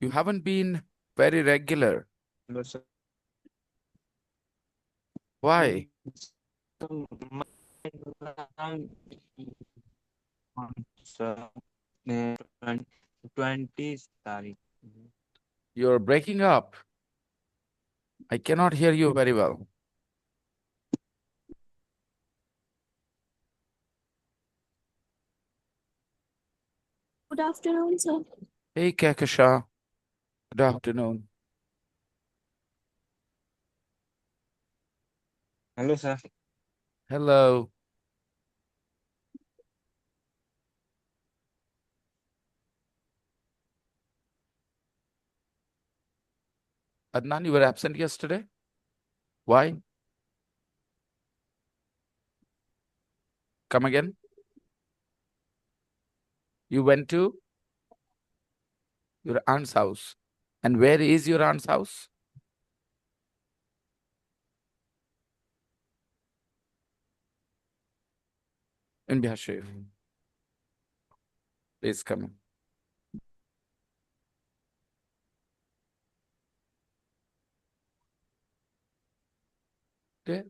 You haven't been very regular. Hello, sir. Why? So, my exam on sir, 20 तारीख. You're breaking up. I cannot hear you very well. Good afternoon, sir. Hey, Kakasha. Good afternoon. Hello, sir. Hello. Adnan, you were absent yesterday? Why? Come again? You went to your aunt's house. And where is your aunt's house? In Bihar Sharif. Please come in. Okay.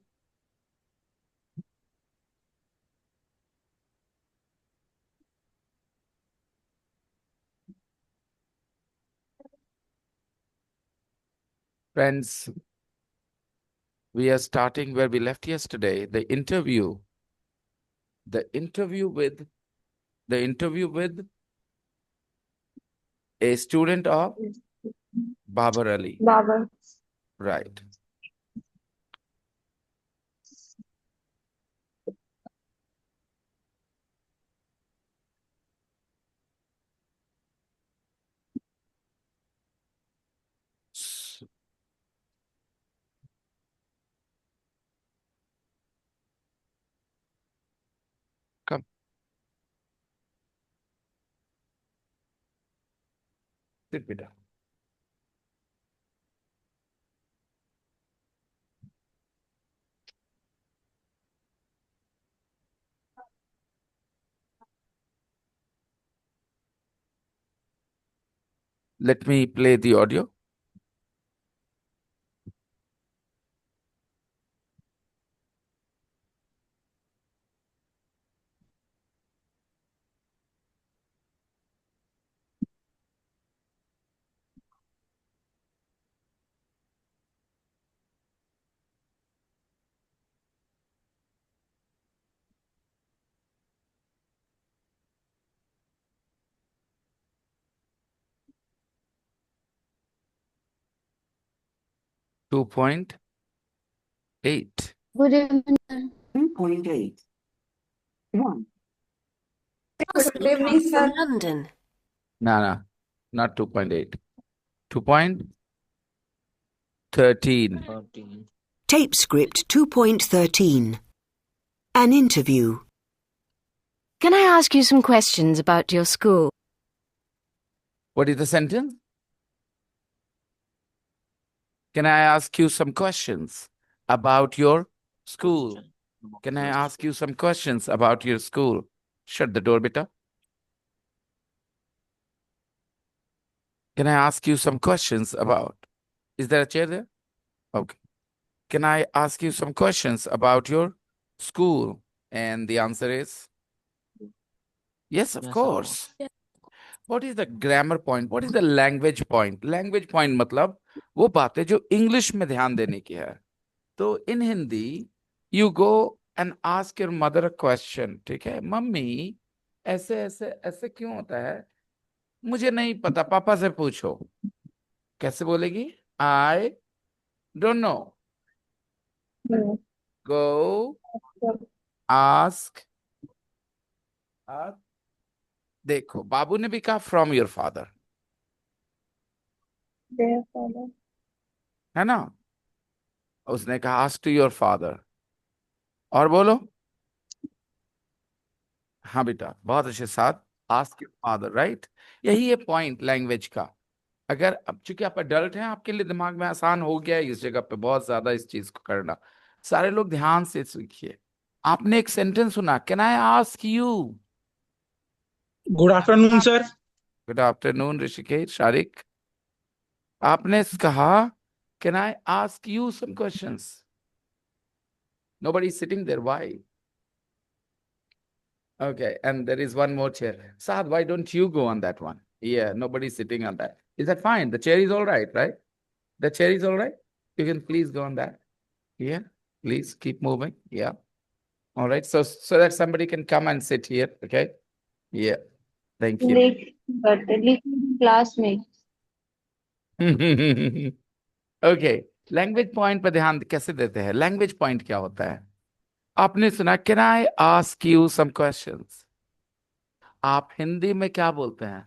Friends, we are starting where we left yesterday. The interview with a student of Babar Ali. Baba. Right. S- Come. Sit, beta. Let me play the audio. Two point eight. Good evening, sir. 2.8. 1. Good evening, From sir. London. No, not 2.8. 2.13. 14. Tape script 2.13. An interview. Can I ask you some questions about your school? What is the sentence? Can I ask you some questions about your school? Can I ask you some questions about your school? Shut the door, beta. Can I ask you some questions about? Is there a chair there? Okay. Can I ask you some questions about your school? And the answer is yes, of Yes, course. What is the grammar point? What is the language point? Language point मतलब वो बातें जो English में ध्यान देने की है. तो इन Hindi you go and ask your mother a question. ठीक है, मम्मी ऐसे ऐसे ऐसे क्यों होता है? मुझे नहीं पता, पापा से पूछो. कैसे बोलेगी? I don't know. Go ask. देखो, बाबू ने भी कहा from your father. Dear father. है ना? उसने कहा ask to your father. और बोलो. हाँ बेटा, बहुत अच्छे साथ. ask your father, right? यही है पॉइंट लैंग्वेज का. अगर अब चूंकि आप अडल्ट हैं, आपके लिए दिमाग में आसान हो गया है इस जगह पे बहुत ज्यादा इस चीज को करना. सारे लोग ध्यान से सीखिए. आपने एक सेंटेंस सुना, can I ask you? Good afternoon sir. Good afternoon Rishikesh, Shariq. आपने कहा can I ask you some questions, nobody is sitting there, why? Okay, and there is one more chair. Saad, why don't you go on that one? Yeah, nobody's sitting on that. Is that fine? The chair is all right, right? The chair is all right? You can please go on that. Yeah, please keep moving. Yeah. All right. So that somebody can come and sit here. Okay. Yeah. Thank you. Late, but late classmate. Okay, language point पर ध्यान कैसे देते हैं? Language point क्या होता है? आपने सुना can I ask you some questions? आप हिंदी में क्या बोलते हैं?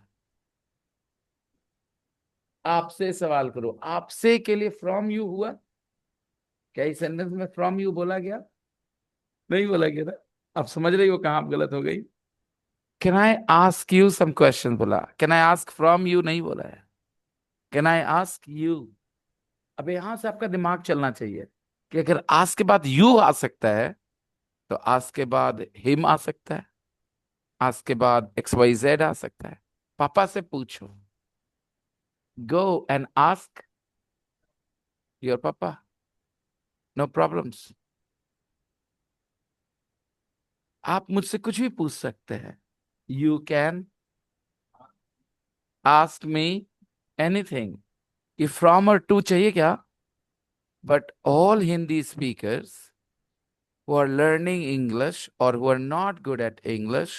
आपसे सवाल करो, आपसे के लिए फ्रॉम यू हुआ क्या? इस सेंटेंस में फ्रॉम यू बोला गया? नहीं बोला गया ना? आप समझ रही हो कहाँ आप गलत हो गई? Can I ask you some question बोला, can I ask from you नहीं बोला है, कैन आई आस्क यू। अब यहां से आपका दिमाग चलना चाहिए कि अगर आस्क के बाद यू आ सकता है तो आस्क के बाद हिम आ सकता है, आस्क के बाद एक्स वाई जेड आ सकता है। पापा से पूछो, गो एंड आस्क योर पापा, नो प्रॉब्लम्स। आप मुझसे कुछ भी पूछ सकते हैं, you can ask me anything. ये फ्रॉम और टू चाहिए क्या? But all Hindi speakers who are learning English or who are not good at English,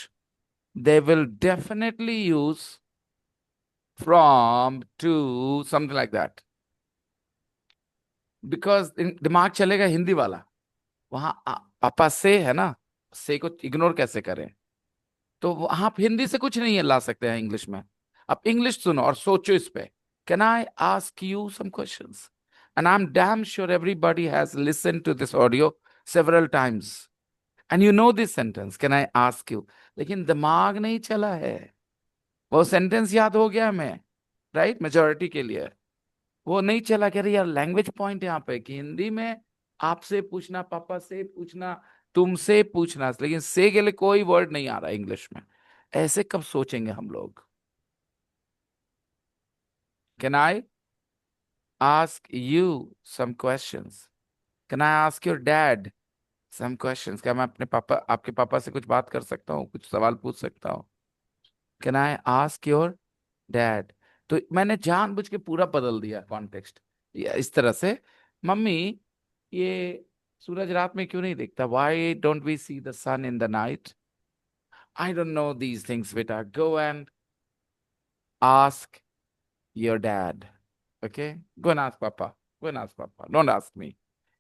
they will definitely use from to something like that, because दिमाग चलेगा हिंदी वाला। वहां पापा से है ना, से को इग्नोर कैसे करें? तो वहां आप हिंदी से कुछ नहीं ला सकते हैं इंग्लिश में। आप इंग्लिश सुनो और सोचो इस पे, can I ask you some questions? And I am damn sure everybody has listen to this audio several times and you know this sentence, can I ask you. लेकिन दिमाग नहीं चला है, वो सेंटेंस याद हो गया हमें, राइट? मेजोरिटी के लिए वो नहीं चला। कह रही यार लैंग्वेज पॉइंट यहाँ पे कि हिंदी में आपसे पूछना, पापा से पूछना, तुमसे पूछना, लेकिन से के लिए कोई वर्ड नहीं आ रहा इंग्लिश में। ऐसे कब सोचेंगे हम लोग? Can I ask you some questions? Can I ask your dad some questions? क्या मैं अपने पापा, आपके पापा से कुछ बात कर सकता हूँ, कुछ सवाल पूछ सकता हूँ? Can I ask your dad? तो मैंने जानबूझ के पूरा बदल दिया कॉन्टेक्स्ट इस तरह से। मम्मी, ये सूरज रात में क्यों नहीं दिखता? Why don't we see the sun in the night? I don't know these things बेटा, go and ask your dad. Okay, go and ask पापा, गो एंड आस्क पापा, don't ask me,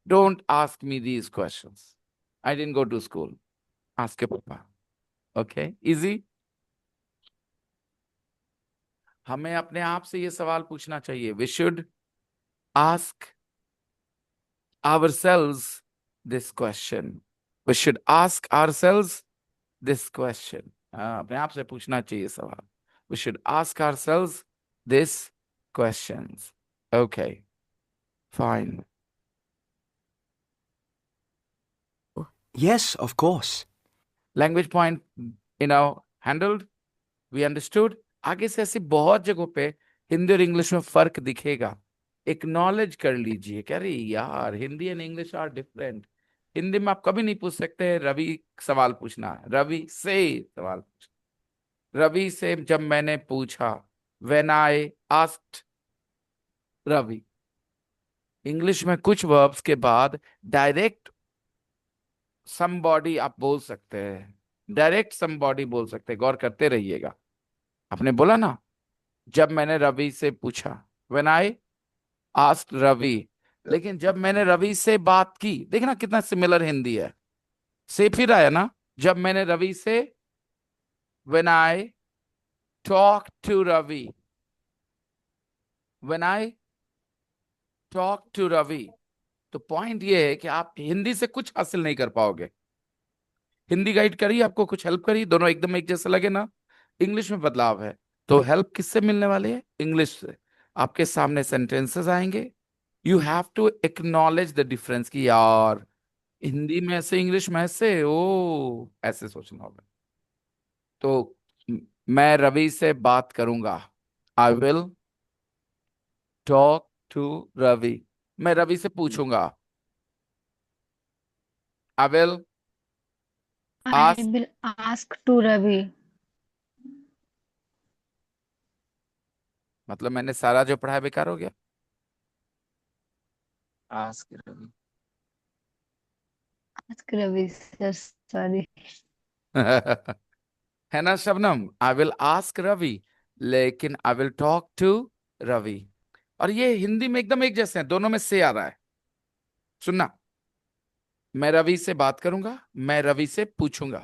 don't ask me these questions, I didn't go to school, ask your पापा। Okay, easy. हमें अपने आप से ये सवाल पूछना चाहिए, we should ask ourselves this question. We should ask ourselves this question. अपने आप से पूछना चाहिए सवाल। We should ask ourselves this questions. Okay, fine. Yes, of course. Language point, handled. We understood. आगे से ऐसी बहुत जगहों पे हिंदी और इंग्लिश में फर्क दिखेगा। एक्नॉलेज कर लीजिए, कह रही यार Hindi and English are different. Hindi में आप कभी नहीं पूछ सकते रवि सवाल पूछना, रवि से सवाल पूछना। रवि से जब मैंने पूछा, when I asked Ravi. English में कुछ वर्ब्स के बाद डायरेक्ट समबॉडी आप बोल सकते हैं, डायरेक्ट समबॉडी बोल सकते हैं, गौर करते रहिएगा। आपने बोला ना, जब मैंने रवि से पूछा, व्हेन आई आस्क्ड रवि। लेकिन जब मैंने रवि से बात की, देखना कितना सिमिलर हिंदी है। से फिर आया ना, जब मैंने रवि से, when I talk to Ravi, when I talk to Ravi. तो पॉइंट ये है कि आप हिंदी से कुछ हासिल नहीं कर पाओगे। हिंदी गाइड करी, आपको कुछ हेल्प करी, दोनों एकदम एक जैसे लगे ना। इंग्लिश में बदलाव है, तो हेल्प किससे मिलने वाली है? इंग्लिश से। आपके सामने सेंटेंसेस आएंगे, you have to acknowledge the difference की यार हिंदी में ऐसे, इंग्लिश में ऐसे, ओ ऐसे सोचना होगा। तो मैं रवि से बात करूंगा, I will talk to Ravi. मैं रवि से पूछूंगा। I will I ask. will ask to Ravi. मतलब मैंने सारा जो पढ़ा है बेकार हो गया। Ask Ravi. Ask Ravi, sir. Sorry. है ना Shabnam? I will ask Ravi, लेकिन I will talk to Ravi. और ये हिंदी में एकदम एक जैसे हैं, दोनों में से आ रहा है। सुनना, मैं रवि से बात करूंगा, मैं रवि से पूछूंगा।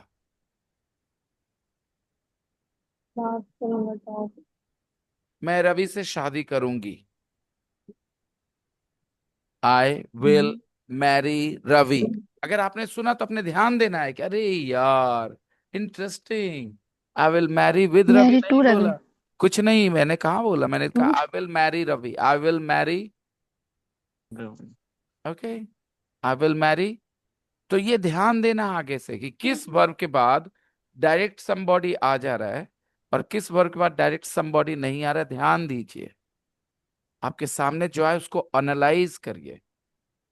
बात करूंगा तो मैं रवि से शादी करूंगी। I will hmm, marry Ravi. अगर आपने सुना तो अपने ध्यान देना है कि अरे यार interesting, I will marry with Ravi Married to नहीं Ravi. बोला। कुछ नहीं, मैंने कहा बोला, मैंने कहा Hmm? I will marry Ravi, I will marry. Ravi. Okay, I will marry. तो ये ध्यान देना आगे से कि किस वर्ब के बाद डायरेक्ट समबॉडी आ जा रहा है और किस वर्ब के बाद डायरेक्ट समबॉडी नहीं आ रहा है। ध्यान दीजिए, आपके सामने जो है उसको एनालाइज करिए।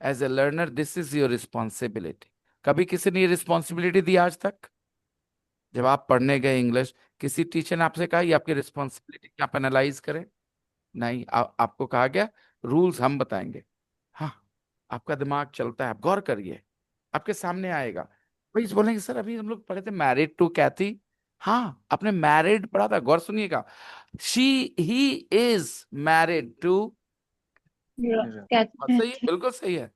As a learner this is your responsibility. कभी किसी ने ये रिस्पॉन्सिबिलिटी दी आज तक? जब आप पढ़ने गए इंग्लिश, किसी टीचर ने आपसे कहा ये आपकी रिस्पॉन्सिबिलिटी कि आप एनालाइज करें? नहीं, आपको कहा गया रूल्स हम बताएंगे। हाँ, आपका दिमाग चलता है, आप गौर करिए, आपके सामने आएगा। वही बोलेंगे सर अभी हम लोग पढ़े थे मैरिड टू कैथी। हाँ, आपने मैरिड पढ़ा था, गौर सुनिएगा। She he is married to. Yeah. Ravi. बात सही है, बिल्कुल सही है।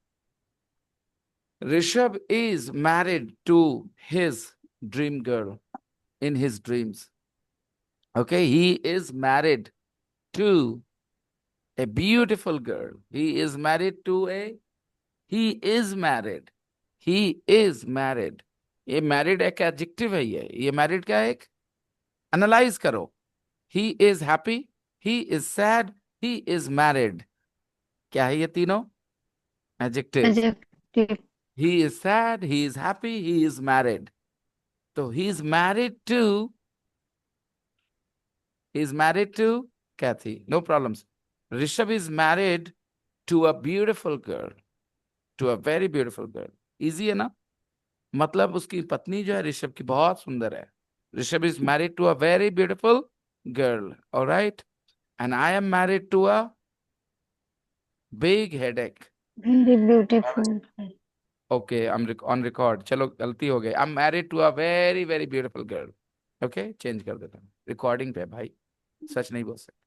Rishabh is married to his dream girl in his dreams. Okay, he is married to a beautiful girl. He is married to a, he is married. He is married. ये married एक adjective है। ये married क्या है? एक analyse करो। He is happy, he is sad, he is married। क्या है ये तीनों? Adjectives. Adjective. He is sad, he is happy, he is married। तो he is married to Kathy, no problems। Rishabh is married to a beautiful girl, to a very beautiful girl। Easy है ना? मतलब उसकी पत्नी जो है ऋषभ की बहुत सुंदर है। Rishabh is married to a very beautiful girl, alright. And I am married to a big headache. Very beautiful. Okay, I am on record. चलो गलती हो गई, I am married to a very very beautiful girl. Okay, change कर देता हूँ, recording पे भाई, सच नहीं बोल सकते।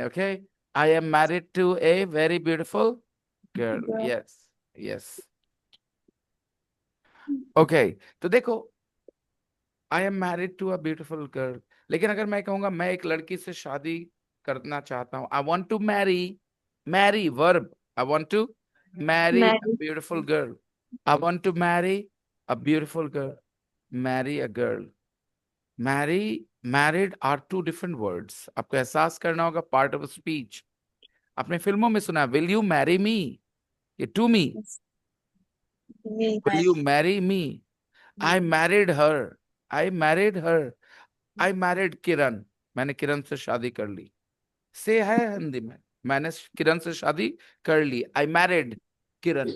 Okay, I am married to a very beautiful girl. Yeah. Yes, yes. Okay, तो देखो, I am married to a beautiful girl. लेकिन अगर मैं कहूंगा मैं एक लड़की से शादी करना चाहता हूं, I want to marry, marry verb, I want to marry a Married. Beautiful girl, I want to marry a beautiful girl, marry a girl. Marry, married are two different words. आपको एहसास करना होगा, पार्ट ऑफ स्पीच। आपने फिल्मों में सुना, will you marry me, ये to me, Me. Will you marry me. I married her, I married her, I married Kiran, मैंने किरण से शादी कर ली। से है हिंदी में, मैंने किरण से शादी कर ली, आई मैरिड किरण,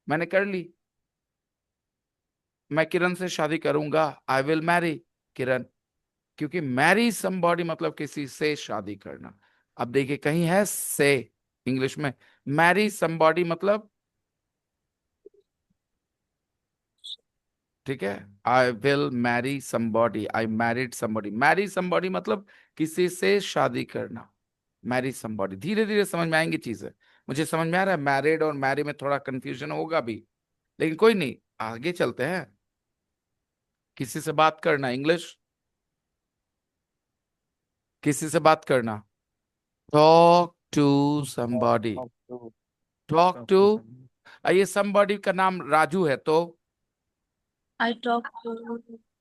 मैंने कर ली। मैं किरण से शादी करूंगा, आई विल मैरी किरण। क्योंकि मैरी समबॉडी मतलब किसी से शादी करना। अब देखिए कहीं है से इंग्लिश में, मैरी समबॉडी मतलब, ठीक है, I will marry somebody, I married somebody. Marry somebody मतलब किसी से शादी करना, मैरी समबॉडी। धीरे धीरे समझ में आएंगी चीजें। मुझे समझ में आ रहा है मैरिड और मैरी में थोड़ा कंफ्यूजन होगा भी, लेकिन कोई नहीं, आगे चलते हैं। किसी से बात करना, इंग्लिश, किसी से बात करना, talk to somebody, talk to. Talk talk to. To somebody. ये समबॉडी का नाम राजू है तो I talk to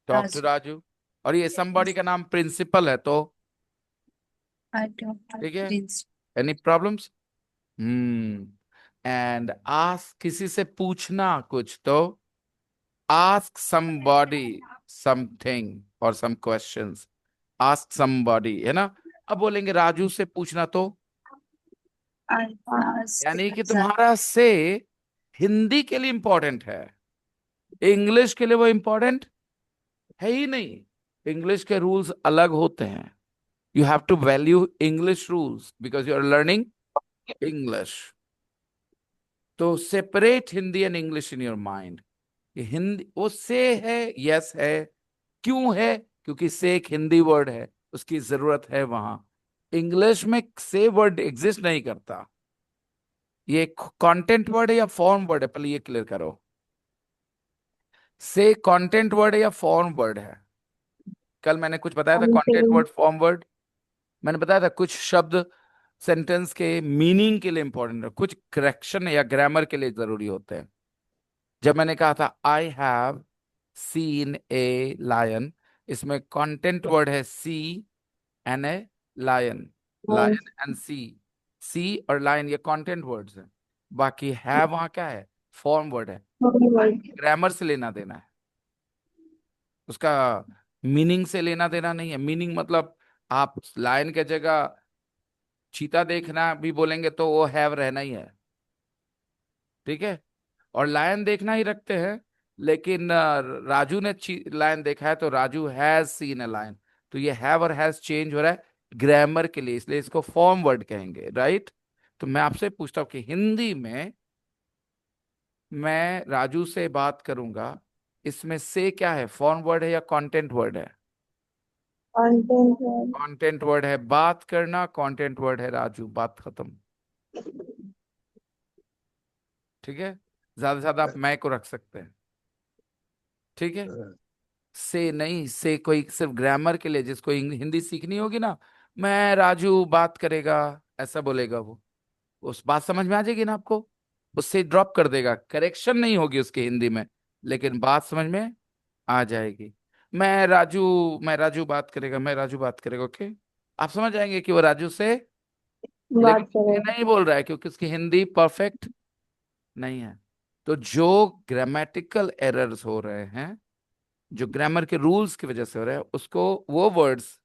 talk to Raj. Raju. और ये समबॉडी का नाम प्रिंसिपल है तो, I talk to ठीक है, Prince. Any problems? And ask, किसी से पूछना कुछ तो ask somebody something or some questions। ask somebody है ना, अब बोलेंगे राजू से पूछना तो, I ask यानी कि Zach. तुम्हारा से हिंदी के लिए इंपॉर्टेंट है, इंग्लिश के लिए वो इंपॉर्टेंट है ही नहीं। इंग्लिश के रूल्स अलग होते हैं। You have to value English rules because you are learning English. तो separate Hindi and English in your mind. ये हिंदी वो से है, यस है, क्यों है? क्योंकि से एक हिंदी वर्ड है, उसकी जरूरत है वहां। इंग्लिश में से वर्ड एग्जिस्ट नहीं करता। ये कंटेंट वर्ड है या फॉर्म वर्ड है, पहले ये क्लियर करो। से कंटेंट वर्ड है या फॉर्म वर्ड है? कल मैंने कुछ बताया था, content Content. Word, form word. मैंने बताया था कुछ शब्द सेंटेंस के मीनिंग के लिए इंपॉर्टेंट है, कुछ करेक्शन या ग्रामर के लिए जरूरी होते हैं। जब मैंने कहा था I have seen a lion, इसमें कंटेंट वर्ड है see and a lion. Lion and see और लायन ये कंटेंट वर्ड्स हैं। बाकी है वहां क्या है? फॉर्म वर्ड है, ग्रामर से लेना देना है, उसका मीनिंग से लेना देना नहीं है। मीनिंग मतलब आप लायन के जगह चीता देखना भी बोलेंगे तो वो हैव रहना ही है, ठीक है। और लायन देखना ही रखते हैं, लेकिन राजू ने लायन देखा है तो Raju has seen a lion. तो ये हैव और हैज चेंज हो रहा है ग्रामर के लिए, इसलिए इसको फॉर्म वर्ड कहेंगे, राइट। तो मैं आपसे पूछता हूँ कि हिंदी में मैं राजू से बात करूंगा, इसमें से क्या है? फॉर्म वर्ड है या कंटेंट वर्ड है? Content. कंटेंट वर्ड है, बात करना कंटेंट वर्ड है राजू, बात खत्म, ठीक है। ज्यादा से ज्यादा आप मैं को रख सकते हैं, ठीक है। से नहीं, से कोई सिर्फ ग्रामर के लिए, जिसको हिंदी सीखनी होगी ना, मैं राजू बात करेगा ऐसा बोलेगा वो, उस बात समझ में आ जाएगी ना आपको, उससे ड्रॉप कर देगा, करेक्शन नहीं होगी उसकी हिंदी में, लेकिन बात समझ में आ जाएगी। मैं राजू बात करेगा, मैं राजू बात करेगा, ओके। आप समझ जाएंगे कि वो राजू से, बात लेकिन ये करें. नहीं बोल रहा है क्योंकि उसकी हिंदी परफेक्ट नहीं है। तो जो ग्रामेटिकल एरर्स हो रहे हैं, जो ग्रामर के रूल्स की वजह से हो रहा है, उसको वो वर्ड्स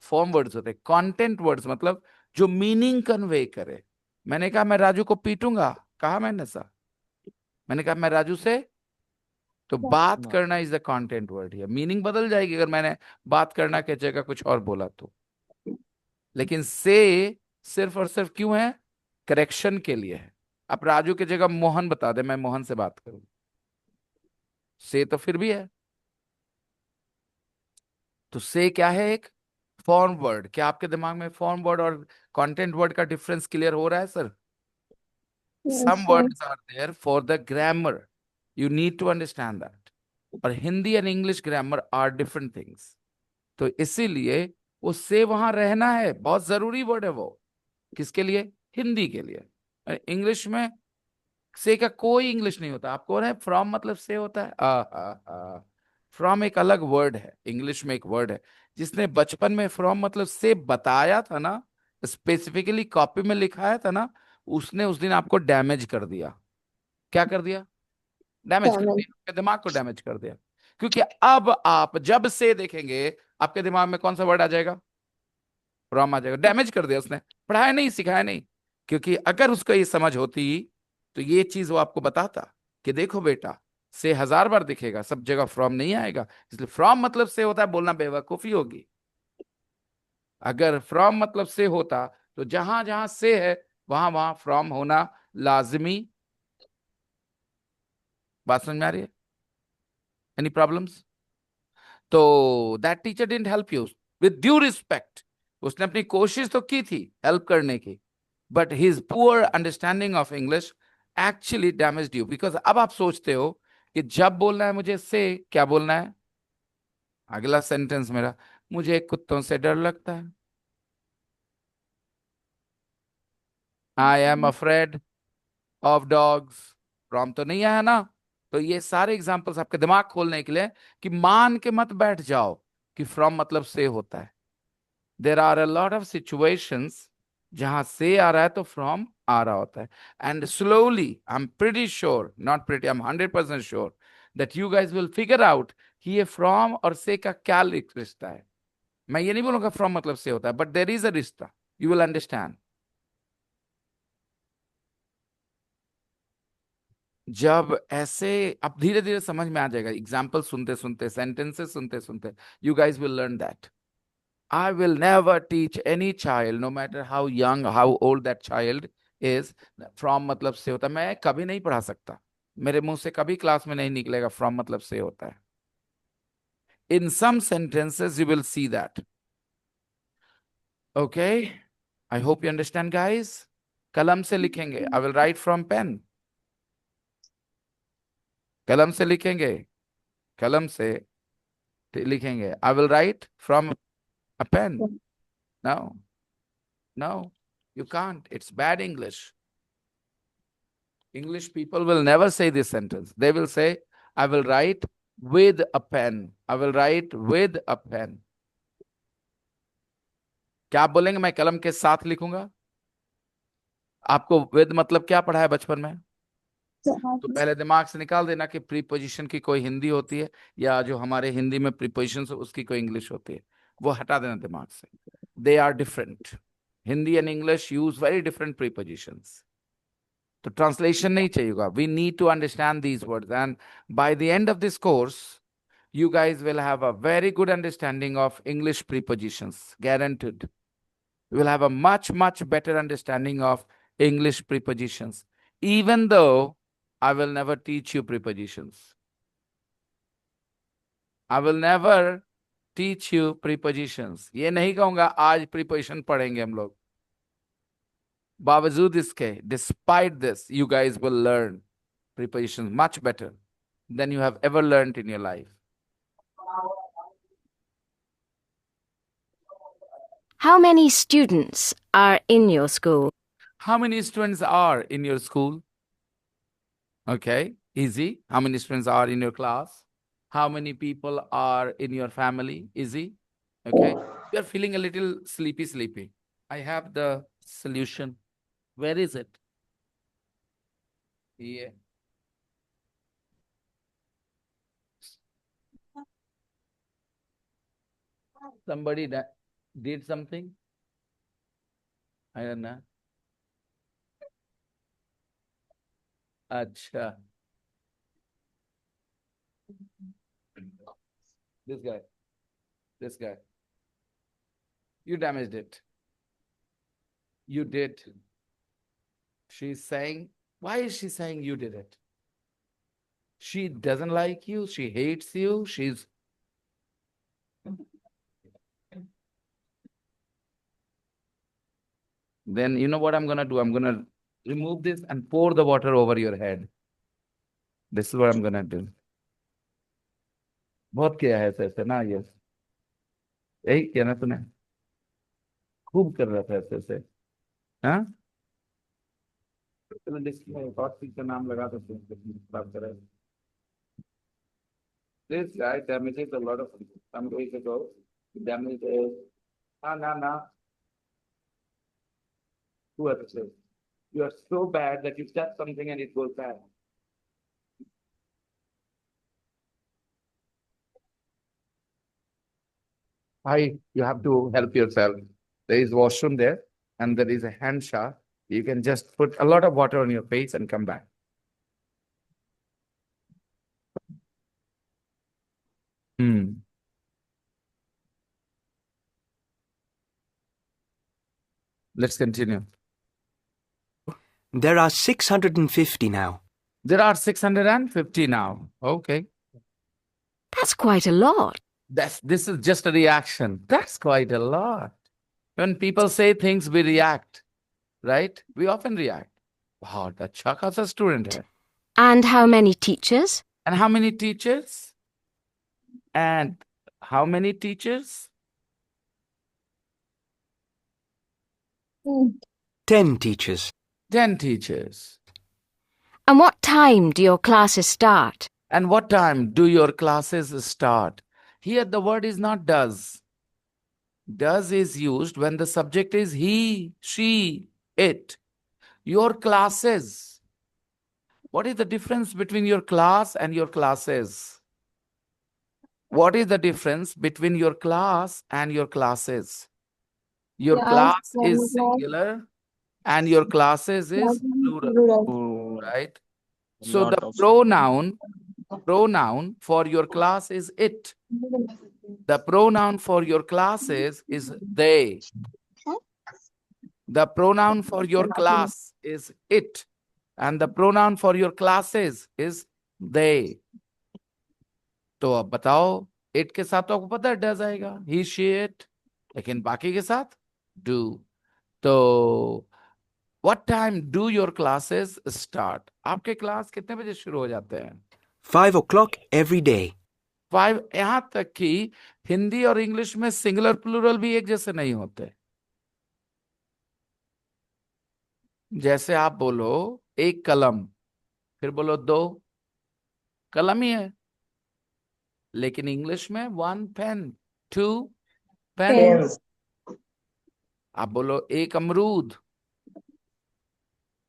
फॉर्म वर्ड्स होते हैं। कंटेंट वर्ड्स मतलब जो मीनिंग कन्वे करे। मैंने कहा मैं राजू को पीटूंगा, कहा मैंने ऐसा? मैंने कहा मैं राजू से, तो बात करना इज द कंटेंट वर्ड है, मीनिंग बदल जाएगी अगर मैंने बात करना की जगह कुछ और बोला तो। लेकिन से सिर्फ और सिर्फ क्यों है? करेक्शन के लिए है। अब राजू की जगह मोहन बता दे, मैं मोहन से बात करूं, से तो फिर भी है। तो से क्या है? एक फॉर्म वर्ड। क्या आपके दिमाग में फॉर्म वर्ड और कंटेंट वर्ड का डिफरेंस क्लियर हो रहा है sir? Yes, some sir. Words are there for the grammar, you need to understand that. और Hindi and English grammar are different things. तो इसीलिए वो से वहां रहना है, बहुत जरूरी वर्ड है वो। किसके लिए? हिंदी के लिए। इंग्लिश में से का कोई इंग्लिश नहीं होता। आपको है फ्रॉम मतलब से होता है? फ्रॉम एक अलग वर्ड है, इंग्लिश में एक वर्ड है। जिसने बचपन में फ्रॉम मतलब से बताया था ना, स्पेसिफिकली कॉपी में लिखाया था ना, उसने उस दिन आपको डैमेज कर दिया। क्या कर दिया? डैमेज कर Camel. दिया, आपके दिमाग को डैमेज कर दिया। क्योंकि अब आप जब से देखेंगे, आपके दिमाग में कौन सा वर्ड आ जाएगा? फ्रॉम आ जाएगा। डैमेज कर दिया उसने, पढ़ाया नहीं, सिखाया नहीं। क्योंकि अगर उसको ये समझ होती तो ये चीज वो आपको बताता कि देखो बेटा, से 1000 बार दिखेगा, सब जगह फ्रॉम नहीं आएगा। इसलिए फ्रॉम मतलब से होता है, बोलना बेवकूफी होगी। अगर फ्रॉम मतलब से होता तो जहां जहां से है वहां वहां फ्रॉम होना लाजमी। बात समझ में आ रही है? Any problems? तो that teacher didn't help you, with due respect. उसने अपनी कोशिश तो की थी हेल्प करने की, but his poor understanding of English actually damaged you. Because अब आप सोचते हो कि जब बोलना है मुझे से, क्या बोलना है? अगला सेंटेंस मेरा, मुझे कुत्तों से डर लगता है, I am afraid of dogs. From तो नहीं आया ना। तो ये सारे एग्जांपल्स आपके दिमाग खोलने के लिए, कि मान के मत बैठ जाओ कि फ्रॉम मतलब से होता है। There are a lot of situations जहां से आ रहा है तो फ्रॉम आ रहा होता है। And slowly I am pretty sure, not pretty, I am 100% sure that you guys will figure out कि ये फ्रॉम और से का क्या रिश्ता है। मैं ये नहीं बोलूंगा फ्रॉम मतलब से होता है, बट देर इज अ रिश्ता, यू विल अंडरस्टैंड। जब ऐसे अब धीरे धीरे समझ में आ जाएगा, एग्जाम्पल सुनते सुनते, सेंटेंसेस सुनते सुनते, you guys will learn that. I will never teach any child, no matter how young, how old that child is, from मतलब से होता है। मैं कभी नहीं पढ़ा सकता, मेरे मुंह से कभी क्लास में नहीं निकलेगा from मतलब से होता है। In some sentences you will see that. Okay, I hope you understand, guys. कलम से लिखेंगे, I will write from pen. कलम से लिखेंगे, कलम से लिखेंगे, I will write from a pen. No, no, you can't. It's bad English. English people will never say this sentence. They will say, I will write with a pen. I will write with a pen. क्या आप बोलेंगे मैं कलम के साथ लिखूंगा? आपको with मतलब क्या पढ़ा है बचपन में? तो पहले दिमाग से निकाल देना कि प्रीपोजिशन की कोई हिंदी होती है, या जो हमारे हिंदी में प्रीपोजिशन उसकी कोई इंग्लिश होती है, वो हटा देना दिमाग से। They are different. Hindi and English use very different prepositions. तो ट्रांसलेशन नहीं चाहिएगा। We need to understand these words, and by the end of this course you guys will have a very good understanding of English prepositions, guaranteed. You will have a much, much better understanding of English prepositions, even though I will never teach you prepositions. I will never teach you prepositions. ये नहीं कहूंगा आज preposition पढ़ेंगे हम लोग। बावजूद इसके, despite this, you guys will learn prepositions much better than you have ever learned in your life. How many students are in your school? How many students are in your school? Okay, easy. How many students are in your class? How many people are in your family? Easy. Okay, you are feeling a little sleepy. I have the solution. Where is it? Here. Somebody did something? I don't know. Acha. This guy. You damaged it. You did. She's saying, why is she saying you did it? She doesn't like you. She hates you. She's. Then you know what I'm going to do? I'm going to remove this and pour the water over your head. This is what I'm going to do. बहुत किया है ऐसे ना, ये यही किया ना तूने, खूब कर रहा था ऐसे। हाँ, चलो डिस्प्ले का नाम लगा सकते हैं, बात करें। This guy damages a lot of people. Some days ago, he damages. Na. Who has said? You are so bad that you touch something and it goes bad. Hi, you have to help yourself. There is washroom there, and there is a hand shower. You can just put a lot of water on your face and come back. Let's continue. There are 650 now. There are 650 now. Okay. That's quite a lot. This is just a reaction. That's quite a lot. When people say things, we react, right? We often react. Wow, that अच्छा खासा student है. And how many teachers? And how many teachers? And how many teachers? 10 teachers. 10 teachers. And what time do your classes start? And what time do your classes start? Here the word is not does. Does is used when the subject is he, she, it. Your classes. What is the difference between your class and your classes? What is the difference between your class and your classes? Your Class, class is class, singular and your classes class, is plural, plural. Oh, right? So lot the of pronoun for your class is it. The pronoun for your classes is they. The pronoun for your class is it. And the pronoun for your classes is they. तो अब बताओ, it के साथ तो आपको पता है does आएगा, he she it, लेकिन बाकी के साथ do. तो what time do your classes start? आपके क्लास कितने बजे शुरू हो जाते हैं? 5 o'clock every day. 5. यहां तक कि हिंदी और इंग्लिश में सिंगुलर प्लूरल भी एक जैसे नहीं होते. जैसे आप बोलो एक कलम, फिर बोलो 2 कलम ही है. लेकिन इंग्लिश में 1 पेन, 2 पेन. Pens. आप बोलो एक अमरूद,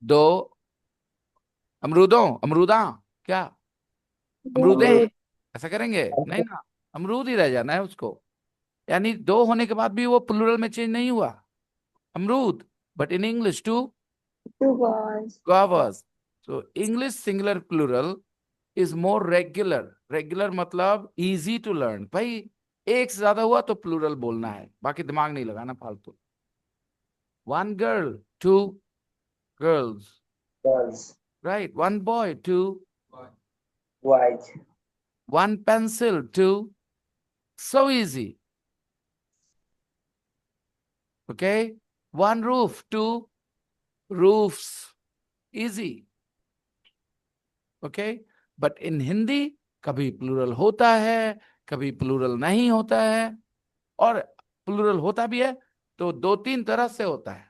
2 अमरूदा, क्या अमरूदे, ऐसा करेंगे नहीं ना, अमरूद ही रह जाना है उसको. यानी 2 होने के बाद भी वो प्लूरल में चेंज नहीं हुआ, अमरूद. But in English 2 Two balls. guavas. So English singular plural is more regular. Regular मतलब easy to learn. भाई एक से ज्यादा हुआ तो प्लूरल बोलना है, बाकी दिमाग नहीं लगाना फालतू. 1 girl, 2 girls, Girls. right? 1 boy, 2. White. 1 pencil, 2. So easy. Okay? 1 roof, 2 roofs. Easy. Okay? But in Hindi कभी प्लूरल होता है, कभी प्लूरल नहीं होता है, और प्लूरल होता भी है तो 2-3 तरह से होता है.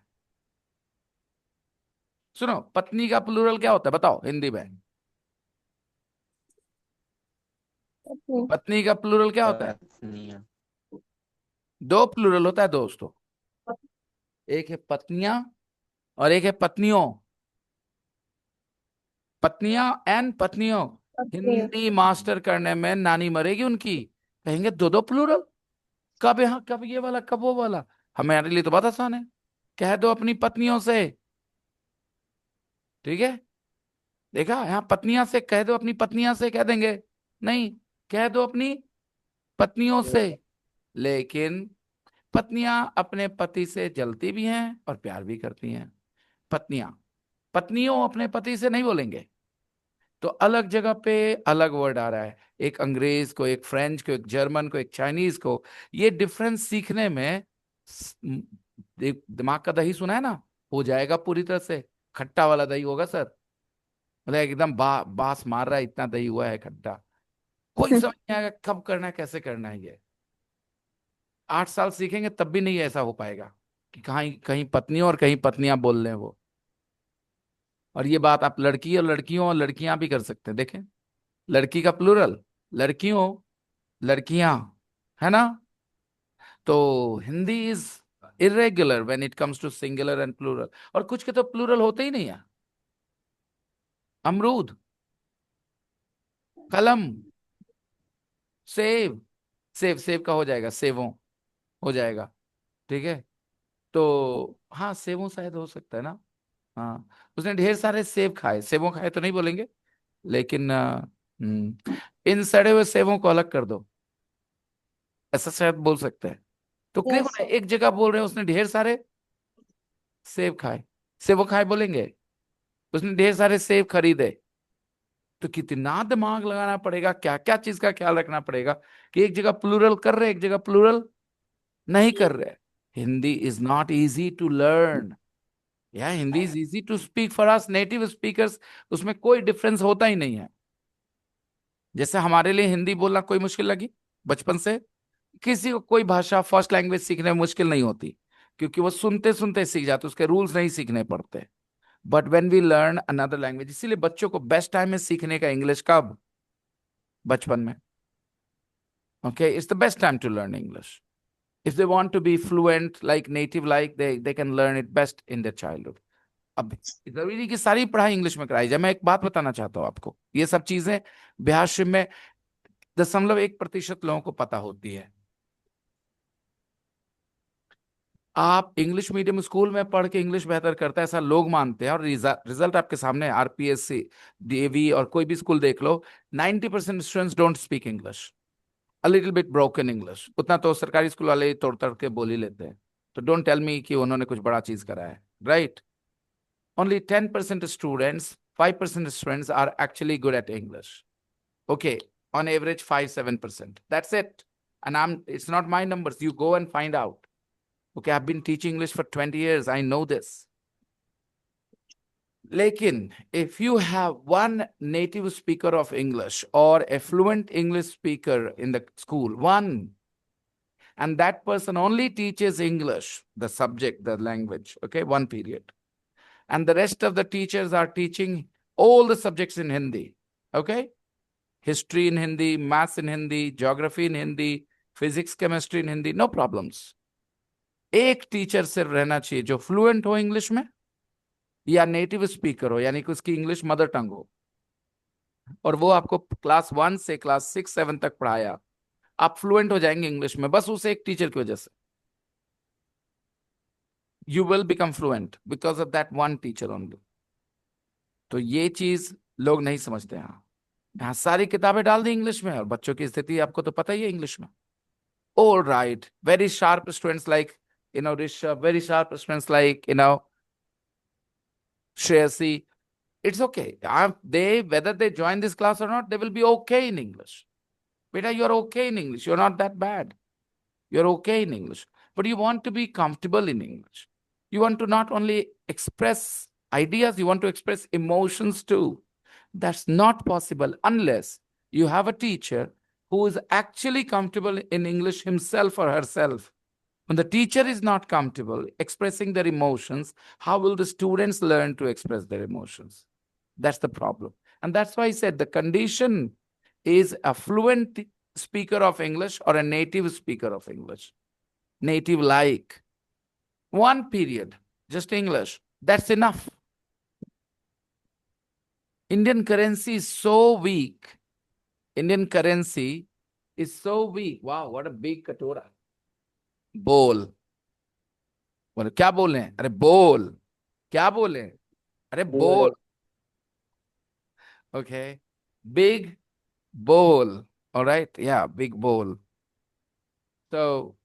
सुनो, पत्नी का प्लूरल क्या होता है बताओ हिंदी में? पत्नी का प्लूरल क्या होता है? पत्नियां. 2 प्लूरल होता है दोस्तों, एक है पत्नियां और एक है पत्नियों. पत्नियां एंड पत्नियों. हिंदी मास्टर करने में नानी मरेगी उनकी, कहेंगे 2 प्लूरल, कब यहाँ कब ये वाला कब वो वाला. हमारे लिए तो बहुत आसान है, कह दो अपनी पत्नियों से. ठीक है, देखा, यहाँ पत्नियां से कह दो, अपनी पत्नियां से कह देंगे, नहीं, कह दो अपनी पत्नियों से. लेकिन पत्नियां अपने पति से जलती भी हैं और प्यार भी करती हैं. पत्नियों अपने पति से नहीं बोलेंगे. तो अलग जगह पे अलग वर्ड आ रहा है, एक अंग्रेज को, एक फ्रेंच को, एक जर्मन को, एक चाइनीज को. ये डिफरेंस सीखने में दिमाग का दही सुना है ना, हो जाएगा पूरी तरह से. खट्टा वाला दही होगा सर, मतलब एकदम बास मार रहा है, इतना दही हुआ है खट्टा. कोई समझ नहीं आएगा कब करना है, कैसे करना है. ये 8 साल सीखेंगे तब भी नहीं ऐसा हो पाएगा कि कहीं कहीं पत्नियों और कहीं पत्नियां बोल रहे हैं वो. और ये बात आप लड़की और लड़कियों और लड़कियां भी कर सकते हैं. देखें, लड़की का प्लूरल लड़कियों, लड़कियां, है ना. तो Hindi is irregular when it comes to singular and plural. और कुछ के तो प्लूरल होते ही नहीं है. अमरूद, कलम, सेब, सेब का हो जाएगा सेवों, हो जाएगा. ठीक है, तो हाँ सेवों शायद हो सकता है ना. हाँ, उसने ढेर सारे सेब खाए, सेबों खाए तो नहीं बोलेंगे, लेकिन इन सड़े हुए सेबों को अलग कर दो, ऐसा शायद बोल सकते हैं. तो Yes, देखो ना, एक जगह बोल रहे हैं उसने ढेर सारे सेब खाए, सेबों खाए बोलेंगे, उसने ढेर सारे सेब खरीदे. तो कितना दिमाग लगाना पड़ेगा, क्या क्या चीज का ख्याल रखना पड़ेगा कि एक जगह प्लूरल कर रहे, एक जगह प्लूरल नहीं कर रहे. Hindi is not easy to learn. या Hindi is easy to speak for us native speakers. उसमें कोई डिफरेंस होता ही नहीं है. जैसे हमारे लिए हिंदी बोलना कोई मुश्किल लगी बचपन से, किसी को कोई भाषा फर्स्ट लैंग्वेज सीखने में मुश्किल नहीं होती, क्योंकि वो सुनते सुनते सीख जाते, उसके रूल्स नहीं सीखने पड़ते. But when we learn another language, इसीलिए बच्चों को बेस्ट टाइम है सीखने का इंग्लिश कब? बचपन में. Okay, it's the best time to learn English. If they want to be fluent like native, like they can learn it best in their childhood. अब जरूरी की सारी पढ़ाई इंग्लिश में कराई जाए. मैं एक बात बताना चाहता हूँ आपको, ये सब चीजें बिहार शिव में 0.1% लोगों को पता होती है। आप इंग्लिश मीडियम स्कूल में पढ़ के इंग्लिश बेहतर करता है ऐसा लोग मानते हैं, और रिजल्ट आपके सामने है। आरपीएससी, डीएवी और कोई भी स्कूल देख लो, 90% students don't speak English, a little bit broken English. उतना तो सरकारी स्कूल वाले तोड़ तड़ के बोल ही लेते हैं। तो डोंट टेल मी कि उन्होंने कुछ बड़ा चीज करा है, right? Only 10% students, 5% students are actually good at English. Okay, on average 5-7%. That's it. And it's not my numbers. You go and find out. Okay, I've been teaching English for 20 years. I know this. Lekin, if you have one native speaker of English or a fluent English speaker in the school, one, and that person only teaches English, the subject, the language, okay, one period. And the rest of the teachers are teaching all the subjects in Hindi, okay? History in Hindi, maths in Hindi, geography in Hindi, physics, chemistry in Hindi, no problems. एक teacher सिर्फ रहना चाहिए जो fluent हो English में या native speaker हो, यानी कि उसकी इंग्लिश मदर टंग हो, और वो आपको क्लास 1 से क्लास 6-7 तक पढ़ाया। आप फ्लुएंट हो जाएंगे इंग्लिश में बस उस एक टीचर की वजह से। You will become fluent because of that one teacher only. तो ये चीज लोग नहीं समझते हैं। यहाँ सारी किताबें डाल दी इंग्लिश में, और बच्चों की स्थिति आपको तो पता ही है इंग्लिश में। All right, very sharp students like Rishabh, very sharp students like Shreyasi. It's okay. Whether they join this class or not, they will be okay in English. Beta, you're okay in English. You're not that bad. You're okay in English, but you want to be comfortable in English. You want to not only express ideas, you want to express emotions too. That's not possible unless you have a teacher who is actually comfortable in English himself or herself. When the teacher is not comfortable expressing their emotions, how will the students learn to express their emotions? That's the problem. And that's why I said the condition is a fluent speaker of English or a native speaker of English. Native like. One period, just English. That's enough. Indian currency is so weak. Indian currency is so weak. Wow, what a big katora. Bowl. बोले क्या बोल रहे हैं? अरे बोल. क्या बोले? अरे बोल. Okay. Big bowl. All right. Yeah, big bowl. So,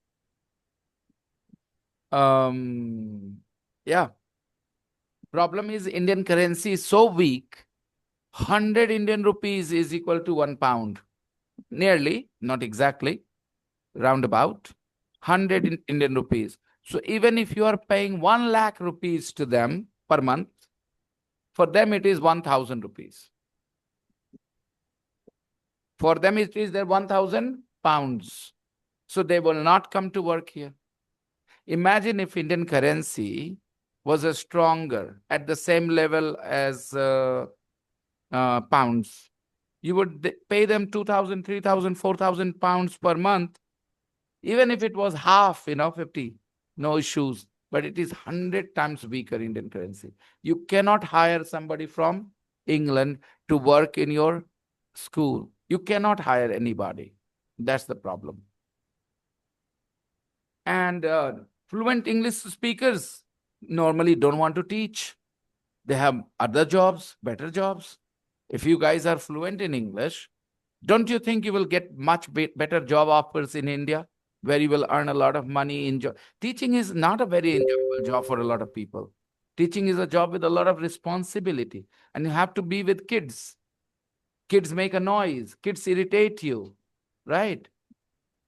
yeah. Problem is Indian currency is so weak. 100 Indian rupees is equal to 1 pound. Nearly, not exactly, roundabout. 100 Indian rupees. So even if you are paying 1 lakh rupees to them per month, for them it is 1,000 rupees. For them it is their 1,000 pounds. So they will not come to work here. Imagine if Indian currency was stronger at the same level as pounds. You would pay them 2,000, 3,000, 4,000 pounds per month. Even if it was half, 50, no issues. But it is 100 times weaker Indian currency. You cannot hire somebody from England to work in your school. You cannot hire anybody. That's the problem. And fluent English speakers normally don't want to teach. They have other jobs, better jobs. If you guys are fluent in English, don't you think you will get much better job offers in India, where you will earn a lot of money? Teaching is not a very enjoyable job for a lot of people. Teaching is a job with a lot of responsibility, and you have to be with kids. Kids make a noise. Kids irritate you, right?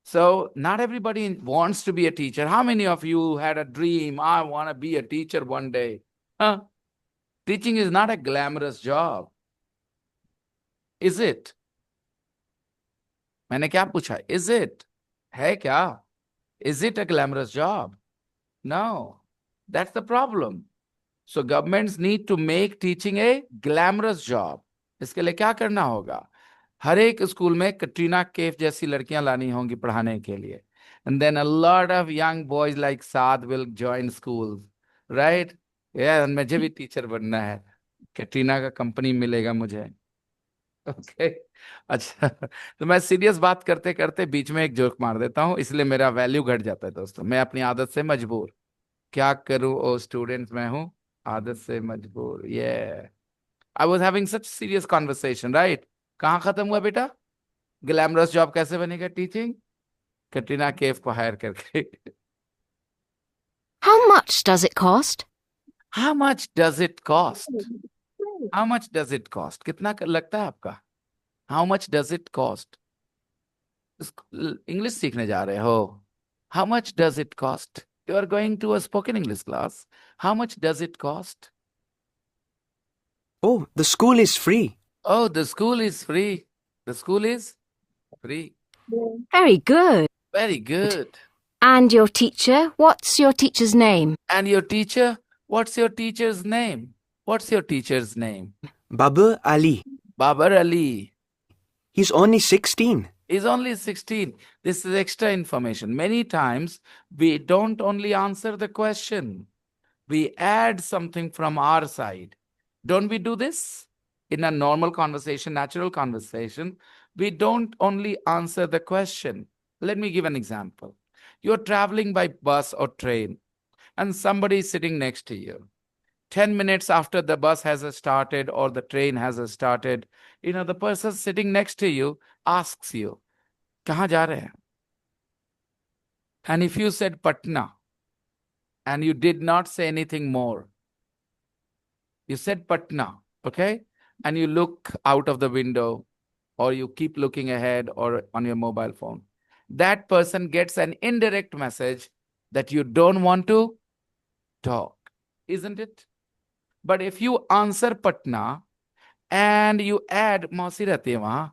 So not everybody wants to be a teacher. How many of you had a dream? I want to be a teacher one day. Huh? Teaching is not a glamorous job. Is it? मैंने क्या पूछा? Is it? है क्या? Is it a glamorous job? No. That's the problem. So governments need to make teaching a glamorous job. इसके लिए क्या करना होगा? हर एक स्कूल में कटरीना कैफ जैसी लड़कियां लानी होंगी पढ़ाने के लिए. And then a lot of young boys like Saad will join schools. Right? Yeah, मुझे भी टीचर बनना है. कटरीना का कंपनी मिलेगा मुझे. ओके अच्छा, तो मैं सीरियस बात करते करते बीच में एक जोक मार देता हूँ, इसलिए मेरा वैल्यू घट जाता है दोस्तों। मैं अपनी आदत से मजबूर, क्या करूँ ओ स्टूडेंट, मैं हूँ आदत से मजबूर। ये I was having such serious conversation, right? कहाँ खत्म हुआ बेटा? ग्लैमरस जॉब कैसे बनेगा टीचिंग, कटरीना कैफ को हायर करके। How much does it cost? How much does it cost? How much does it cost, कितना लगता है आपका? How much does it cost? English सीखने जा रहे हो? How much does it cost? You are going to a spoken English class, how much does it cost? Oh, the school is free. Oh, the school is free. The school is free. Very good. Very good. And your teacher? What's your teacher's name? And your teacher? What's your teacher's name? What's your teacher's name? Babar Ali. Babar Ali. He's only 16. Is only 16. This is extra information. Many times we don't only answer the question, we add something from our side. Don't we do this? In a normal conversation, natural conversation, we don't only answer the question. Let me give an example. You're traveling by bus or train, and somebody is sitting next to you. 10 minutes after the bus has started or the train has started, the person sitting next to you asks you, "Kahan ja rahe hain?" And if you said Patna, and you did not say anything more, you said Patna, okay? And you look out of the window, or you keep looking ahead or on your mobile phone. That person gets an indirect message that you don't want to talk, isn't it? But if you answer Patna and you add मौसी रहती है वहां,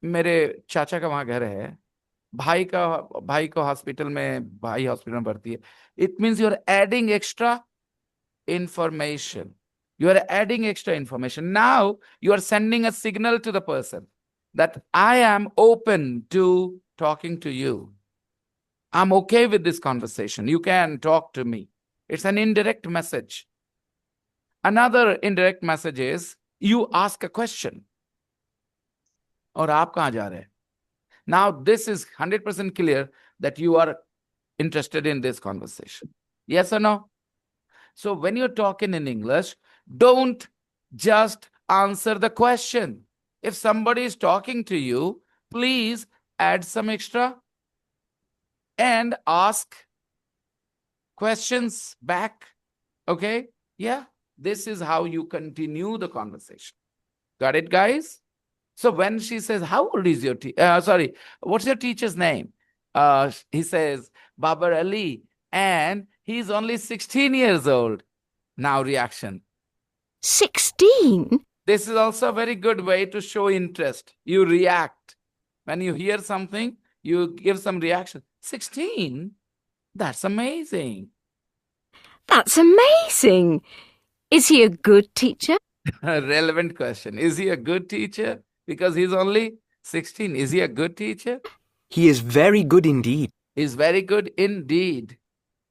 मेरे चाचा का वहां घर है, भाई को हॉस्पिटल में, भाई हॉस्पिटल में भर्ती है. It means you're adding extra information. You are adding extra information. Now you are sending a signal to the person that I am open to talking to you. I'm okay with this conversation. You can talk to me. It's an indirect message. Another indirect message is you ask a question. और आप कहाँ जा रहे हैं? Now this is 100% clear that you are interested in this conversation. Yes or no? So when you're talking in English, don't just answer the question. If somebody is talking to you, please add some extra and ask questions back. Okay? Yeah, this is how you continue the conversation. Got it, guys? So when she says, how old is your what's your teacher's name? He says, Babar Ali, and he's only 16 years old. Now reaction. 16? This is also a very good way to show interest. You react. When you hear something, you give some reaction. 16? That's amazing. That's amazing. Is he a good teacher? Relevant question. Is he a good teacher? Because he's only 16. Is he a good teacher? He is very good indeed. He's very good indeed.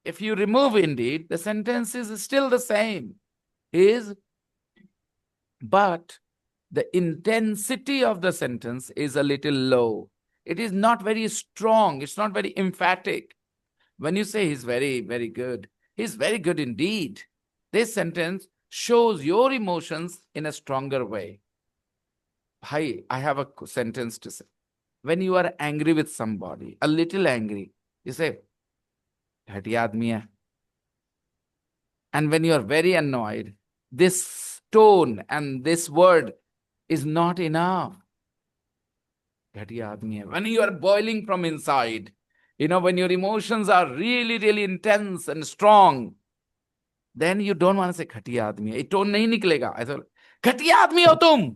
If you remove indeed, the sentence is still the same. But the intensity of the sentence is a little low. It is not very strong. It's not very emphatic. When you say he's very, very good, he's very good indeed, this sentence shows your emotions in a stronger way. Hi, I have a sentence to say. When you are angry with somebody, a little angry, you say, "Ghatiya aadmi hai." And when you are very annoyed, this tone and this word is not enough. Ghatiya aadmi hai. When you are boiling from inside, when your emotions are really, really intense and strong, then you don't want to say ghatiya aadmi hai. It tone nahi niklega. I thought, ghatiya aadmi ho tum.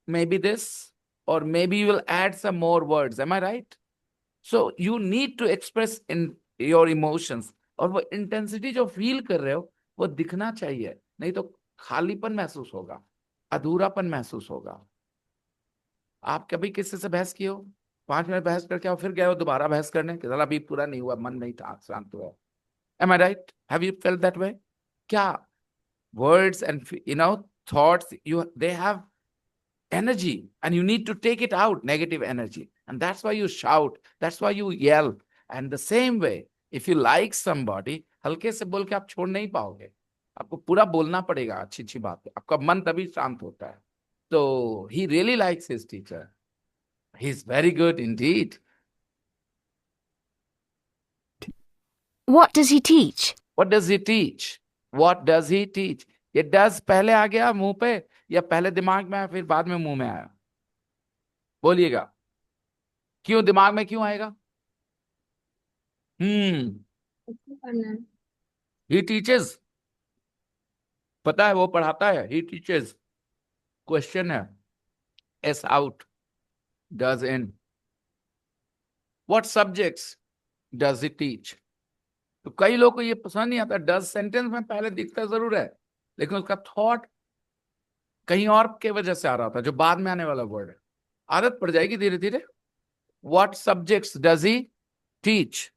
Maybe this, or maybe you will add some more words. Am I right? So you need to express in your emotions. और वो intensity जो feel कर रहे हो वो दिखना चाहिए, नहीं तो खालीपन महसूस होगा, अधूरापन महसूस होगा. आप कभी किसी से बहस किए हो, 5 मिनट बहस करके आओ, फिर गए हो दोबारा बहस करने, कि अभी पूरा नहीं हुआ, मन नहीं था, शांत हुआ. Am I right? Have you felt that way? क्या words and thoughts, they have energy, and you need to take it out, negative energy. And that's why you shout, that's why you yell. And the same way, if you like somebody, हल्के से बोल के आप छोड़ नहीं पाओगे, आपको पूरा बोलना पड़ेगा अच्छी अच्छी बात, आपका मन तभी शांत होता है. So he really likes his teacher. He's very good indeed. What does he teach? What does he teach? What does he teach? ये does पहले आ गया मुंह पे या पहले दिमाग में आया फिर बाद में मुंह में आया? बोलिएगा, क्यों दिमाग में क्यों आएगा? He teaches. पता है वो पढ़ाता है. He teaches. Question है, S out, does in. What subjects does he teach? तो कई लोग को ये पसंद नहीं आता. डज सेंटेंस में पहले दिखता जरूर है, लेकिन उसका थॉट कहीं और के वजह से आ रहा था, जो बाद में आने वाला वर्ड है. आदत पड़ जाएगी धीरे धीरे. What subjects does he teach?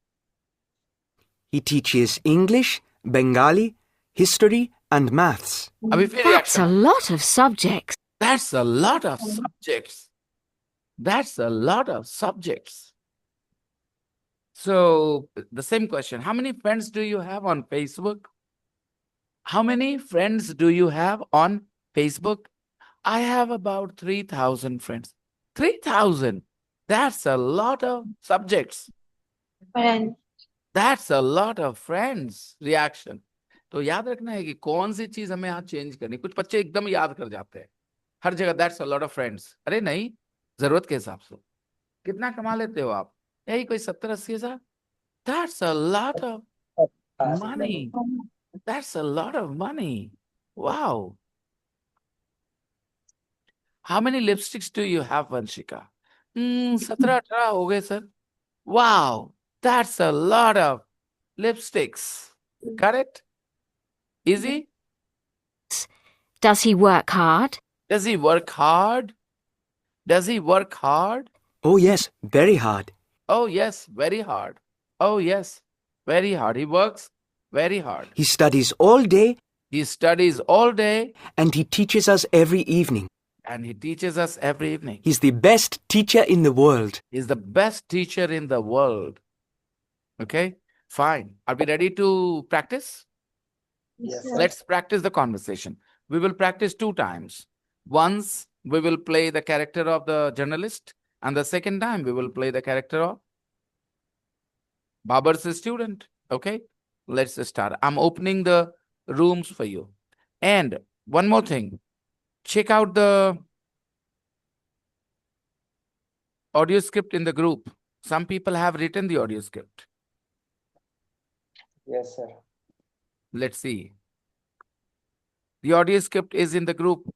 He teaches English, Bengali, history, and maths. अभी फिर That's a reaction. lot of subjects. That's a lot of subjects. That's a lot of subjects. So the same question, how many friends do you have on Facebook? How many friends do you have on Facebook? I have about 3,000 friends. 3,000. That's a lot of subjects. Friend. That's a lot of friends. Reaction. तो याद रखना है कि कौन सी चीज हमें यहाँ change करनी. कुछ बच्चे एकदम याद कर जाते हैं हर जगह. That's a lot of friends. अरे नहीं, जरूरत के हिसाब से. कितना कमा लेते हो आप? यही कोई 70-80 हजार. That's a lot of money. That's a lot of money. Wow. How many lipsticks do you have, Vanshika? 17-18 हो गए sir. Wow, that's a lot of lipsticks. Got it? Easy? Does he work hard? Does he work hard? Does he work hard? Oh, yes, very hard. Oh, yes, very hard. Oh, yes, very hard. He works very hard. He studies all day He studies all day and he teaches us every evening. and he teaches us every evening. He's the best teacher in the world. He's the best teacher in the world. Okay, fine. Are we ready to practice? Yes, sir. Let's practice the conversation. We will practice 2 times. Once we will play the character of the journalist, and the second time we will play the character of Babar's student. Okay, let's start. I'm opening the rooms for you. And one more thing, check out the audio script in the group. Some people have written the audio script. yes, sir. Let's see. The audio script is in the group.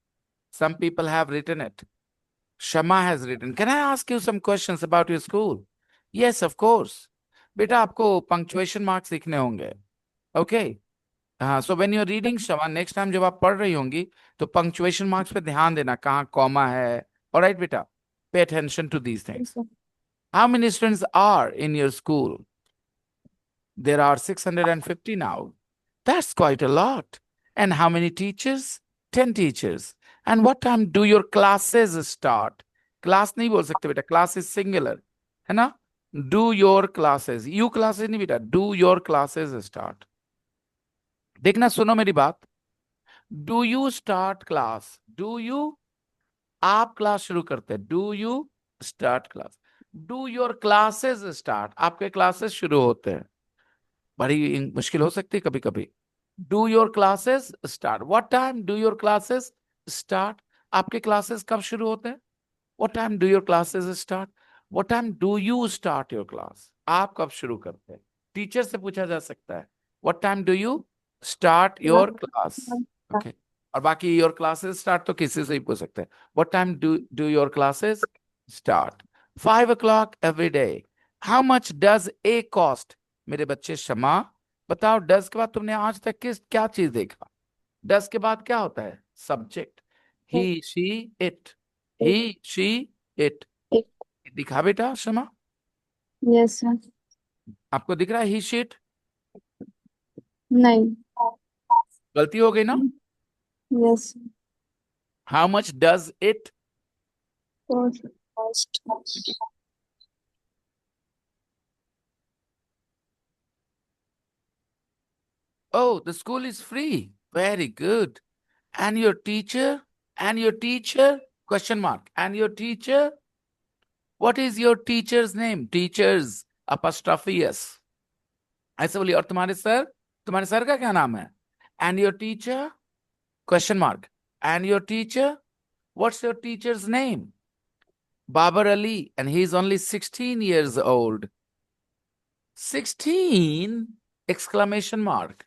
Some people have written it. Shama has written. Can I ask you some questions about your school? Yes, of course. बेटा आपको punctuation marks सीखने होंगे. Okay. So when you're reading Shama, next time जब आप पढ़ रही होंगी तो punctuation marks पे ध्यान देना, कहाँ comma है. All right, बेटा. Pay attention to these things. How many students are in your school? There are 650 now. That's quite a lot. And how many teachers? 10 teachers. And what time do your classes start? Class नहीं बोल सकते बेटा, class is singular, है ना? Do your classes. You classes नहीं बेटा, do your classes start. देखना, सुनो मेरी बात. Do you start class? Do you? आप क्लास शुरू करते हैं. Do you start class? Do your classes start? आपके क्लासेस शुरू होते हैं. बड़ी मुश्किल हो सकती है कभी कभी. Do your classes start? What time do your classes start? आपके क्लासेस कब शुरू होते हैं? What time do your classes start? What time do you start your class? आप कब शुरू करते हैं? टीचर से पूछा जा सकता है. What time do you start your class? Okay. और बाकी your classes start तो किसी से ही पूछ सकते हैं. What time do your classes start? 5 o'clock every day. How much does a cost? मेरे बच्चे शमा, बताओ डज के बाद तुमने आज तक क्या चीज देखा? डज के बाद क्या होता है? Subject. He, she, it. He, she, it. दिखा बेटा शमा? Yes, sir. आपको दिख रहा है ही, शी, इट? नहीं. गलती हो गई ना? Yes. How much does it First. Oh, the school is free. Very good. And your teacher? And your teacher? Question mark. And your teacher? What is your teacher's name? Teachers. Apostrophe S. ऐसे बोलिए, और तुम्हारे sir का क्या नाम है? And your teacher? Question mark. And your teacher? What's your teacher's name? Babar Ali, and he's only 16 years old. 16? Exclamation mark.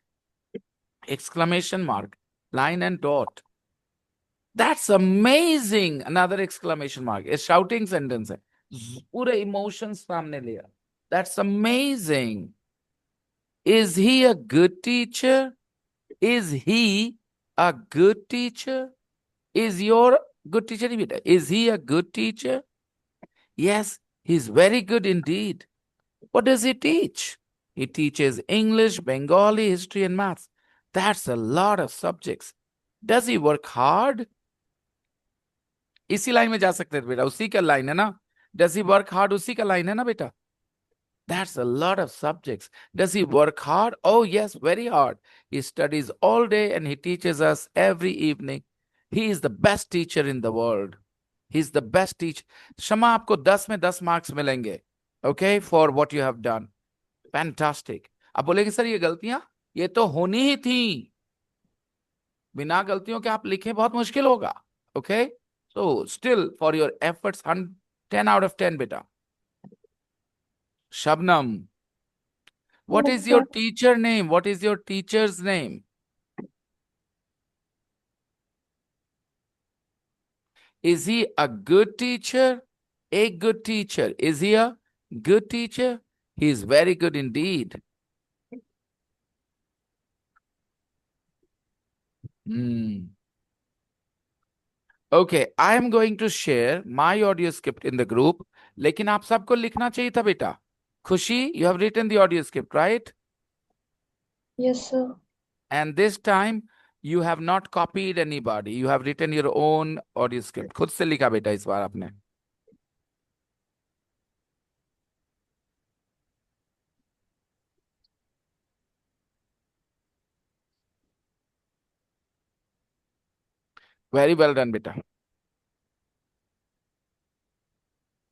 Exclamation mark. Line and dot. That's amazing. Another exclamation mark. A shouting sentence है. पूरे emotions सामने लिया. That's amazing. Is he a good teacher? Is he a good teacher? Is your good teacher? नहीं बेटा. Is he a good teacher? Yes, he's very good indeed. What does he teach? He teaches English, Bengali, history, and maths. That's a lot of subjects. Does he work hard? इसी line में जा सकते थे बेटा, उसी का line है ना. Does he work hard? उसी का लाइन है ना बेटा. That's a lot of subjects. Does he work hard? Oh yes, very hard. He studies all day and he teaches us every evening. He is the best teacher in the world. He's the best teacher. शमा, आपको 10 में 10 marks मिलेंगे. Okay, for what you have done. Fantastic. अब बोलेंगे sir ये गलतियां ये तो होनी ही थी. बिना गलतियों के आप लिखें बहुत मुश्किल होगा. Okay, so still for your efforts, 10 out of 10 beta. Shabnam, what is your teacher name? What is your teacher's name? Is he a good teacher? A good teacher. Is he a good teacher? He is very good indeed. Okay, I am going to share my audio script in the group. लेकिन आप सबको लिखना चाहिए था बेटा. Khushi, you have written the audio script, right? Yes, sir. And this time you have not copied anybody. You have written your own audio script. खुद से लिखा बेटा इस बार आपने. Very well done, beta.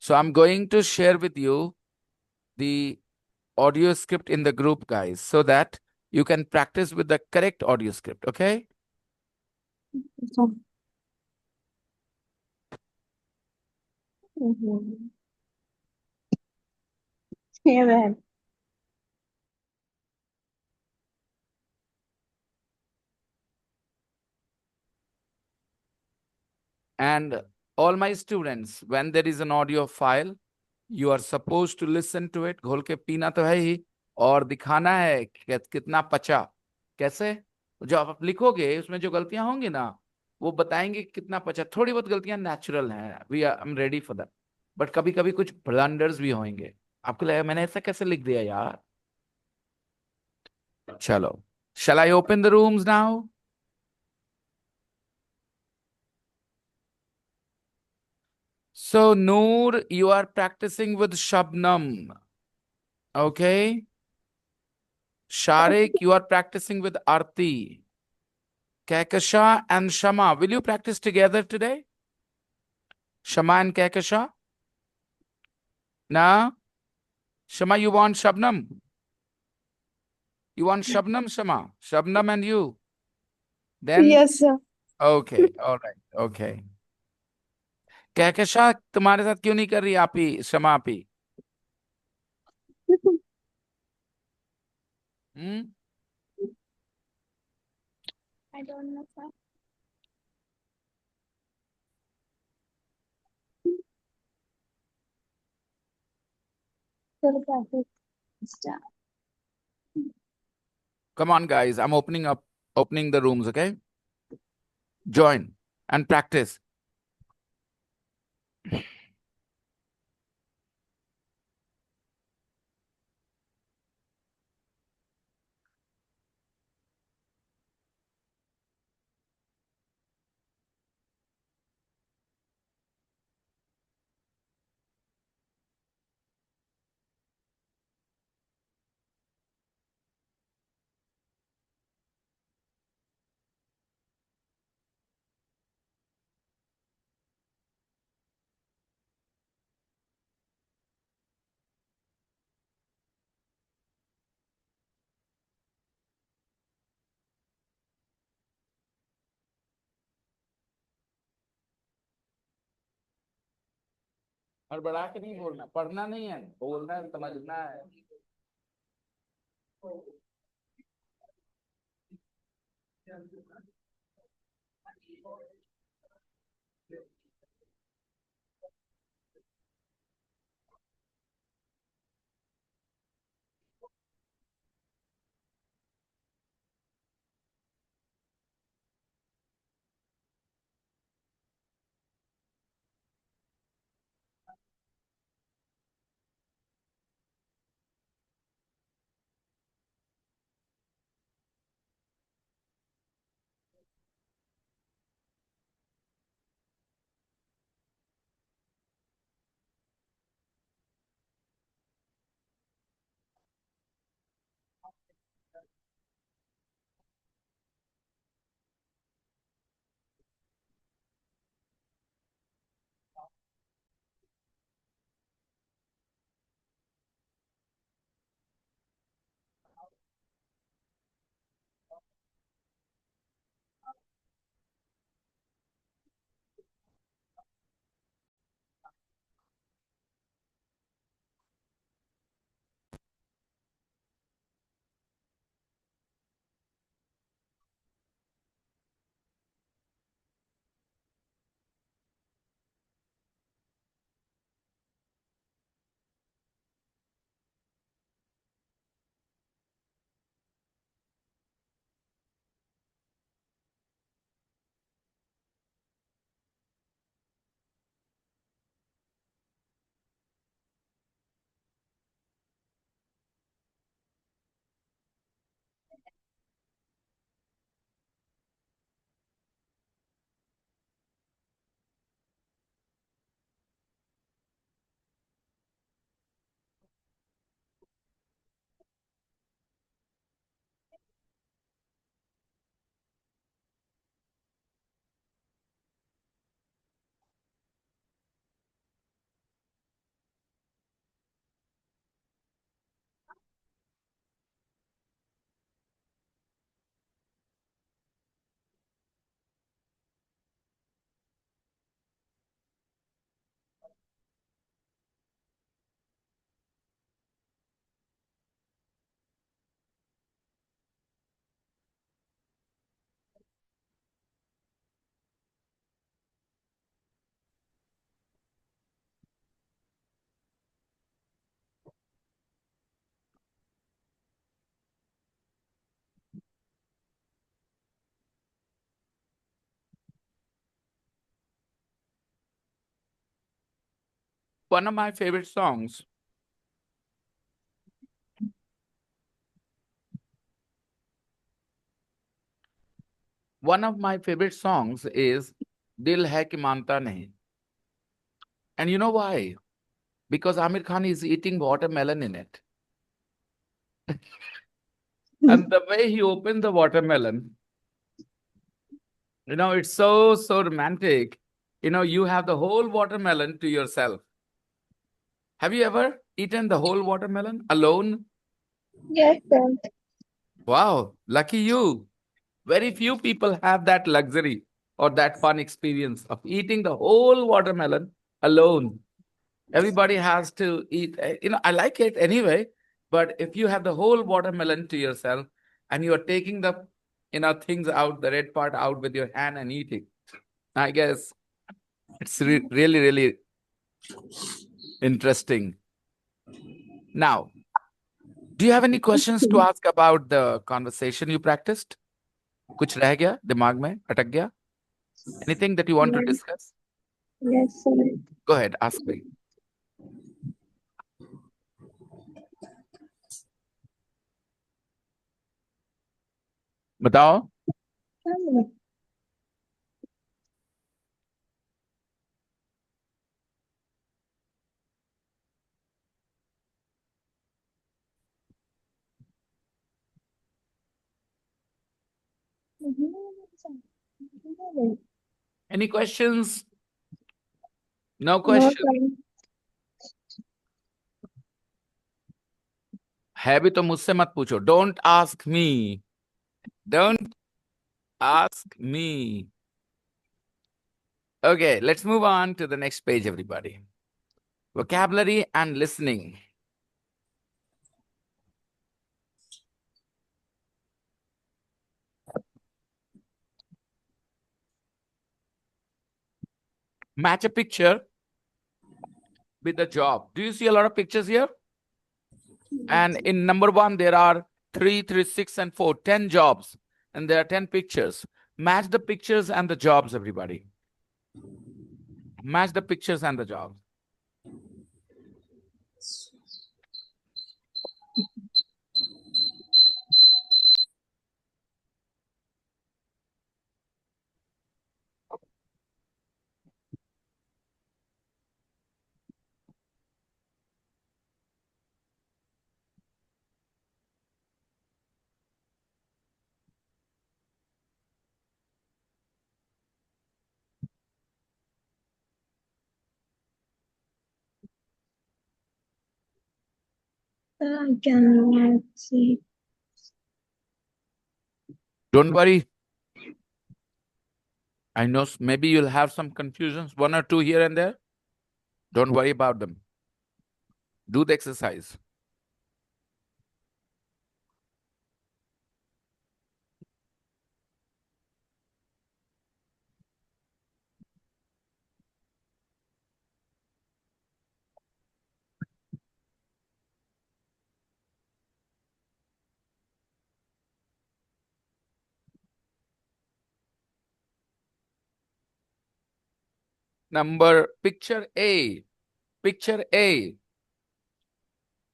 So I'm going to share with you the audio script in the group, guys, so that you can practice with the correct audio script, okay? Mm-hmm. Yeah, man. And all my students, when there is an audio file, you are supposed to listen to it. घोल के पीना तो है ही और दिखाना है कितना पचा. कैसे? जो आप लिखोगे उसमें जो गलतियां होंगी ना वो बताएंगे कितना पचा. थोड़ी बहुत गलतियां नेचुरल हैं. I am ready for that. But कभी कभी कुछ ब्लंडर्स भी होंगे. आपको लगेगा मैंने ऐसा कैसे लिख दिया यार. चलो, shall I open the rooms now? So Noor, you are practicing with Shabnam. Okay. Sharik, you are practicing with Arti. Kehkashan and Shama, will you practice together today? Shama and Kehkashan? No? Shama, you want Shabnam? You want Shabnam, Shama? Shabnam and you? Then? Yes, sir. Okay, all right, okay. Kehkashan, तुम्हारे साथ क्यों नहीं कर रही आप ही, शमा आप ही? I don't know, sir. Sir, practice. Start. Come on, guys, I'm opening the rooms, okay? Join and practice. और बढ़ा के नहीं बोलना, पढ़ना नहीं है, बोलना है, समझना है। One of my favorite songs. One of my favorite songs is Dil Hai Ki Manta Nahi. And you know why? Because Amir Khan is eating watermelon in it. And the way he opened the watermelon, it's so, so romantic. You have the whole watermelon to yourself. Have you ever eaten the whole watermelon alone? Yes, sir. Wow, lucky you. Very few people have that luxury or that fun experience of eating the whole watermelon alone. Everybody has to eat. I like it anyway, but if you have the whole watermelon to yourself and you are taking the, things out, the red part out with your hand and eating, I guess it's really, really interesting. Now, do you have any questions to ask about the conversation you practiced? कुछ रह गया दिमाग में, अटक गया? Anything that you want to discuss? Yes, sir. Go ahead, ask me. बताओ. Any questions? No No, question. sir. है भी तो मुझसे मत पूछो. Don't ask me. Don't ask me. Okay, let's move on to the next page, everybody. Vocabulary and listening. Match a picture with a job. Do you see a lot of pictures here? And in number 1, there are 3, 3, 6, and 4, 10 jobs. And there are 10 pictures. Match the pictures and the jobs, everybody. Match the pictures and the jobs. I cannot see. Don't worry. I know maybe you'll have some confusions, 1 or 2 here and there. Don't worry about them. Do the exercise. Picture A. Picture A.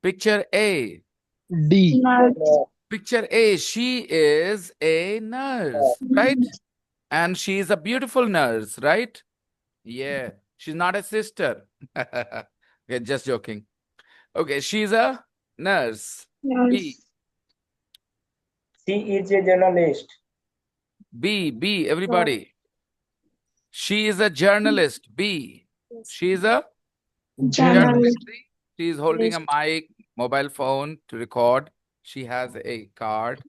Picture A. D. Nurse. Picture A. She is a nurse, right? And she is a beautiful nurse, right? Yeah. She's not a sister. Okay, just joking. Okay, she's a nurse. B. Nurse. She is a journalist. B, everybody. She is a journalist. B. She is a Journalist. She is holding a mic, mobile phone to record. She has a card.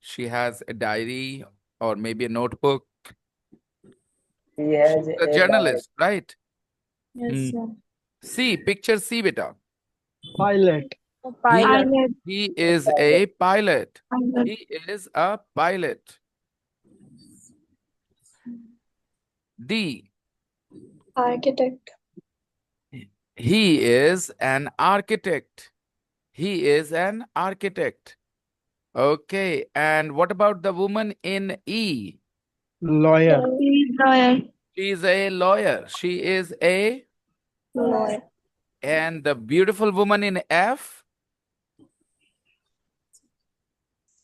She has a diary or maybe a notebook. She has A a journalist, right? Yes, sir. C. Picture C, beta. Pilot. Pilot. He is a pilot. Pilot. He is a pilot. D. Architect. He is an architect. He is an architect. Okay. And what about the woman in E? Lawyer. Lawyer. She is a lawyer. She is a. Lawyer. And the beautiful woman in F?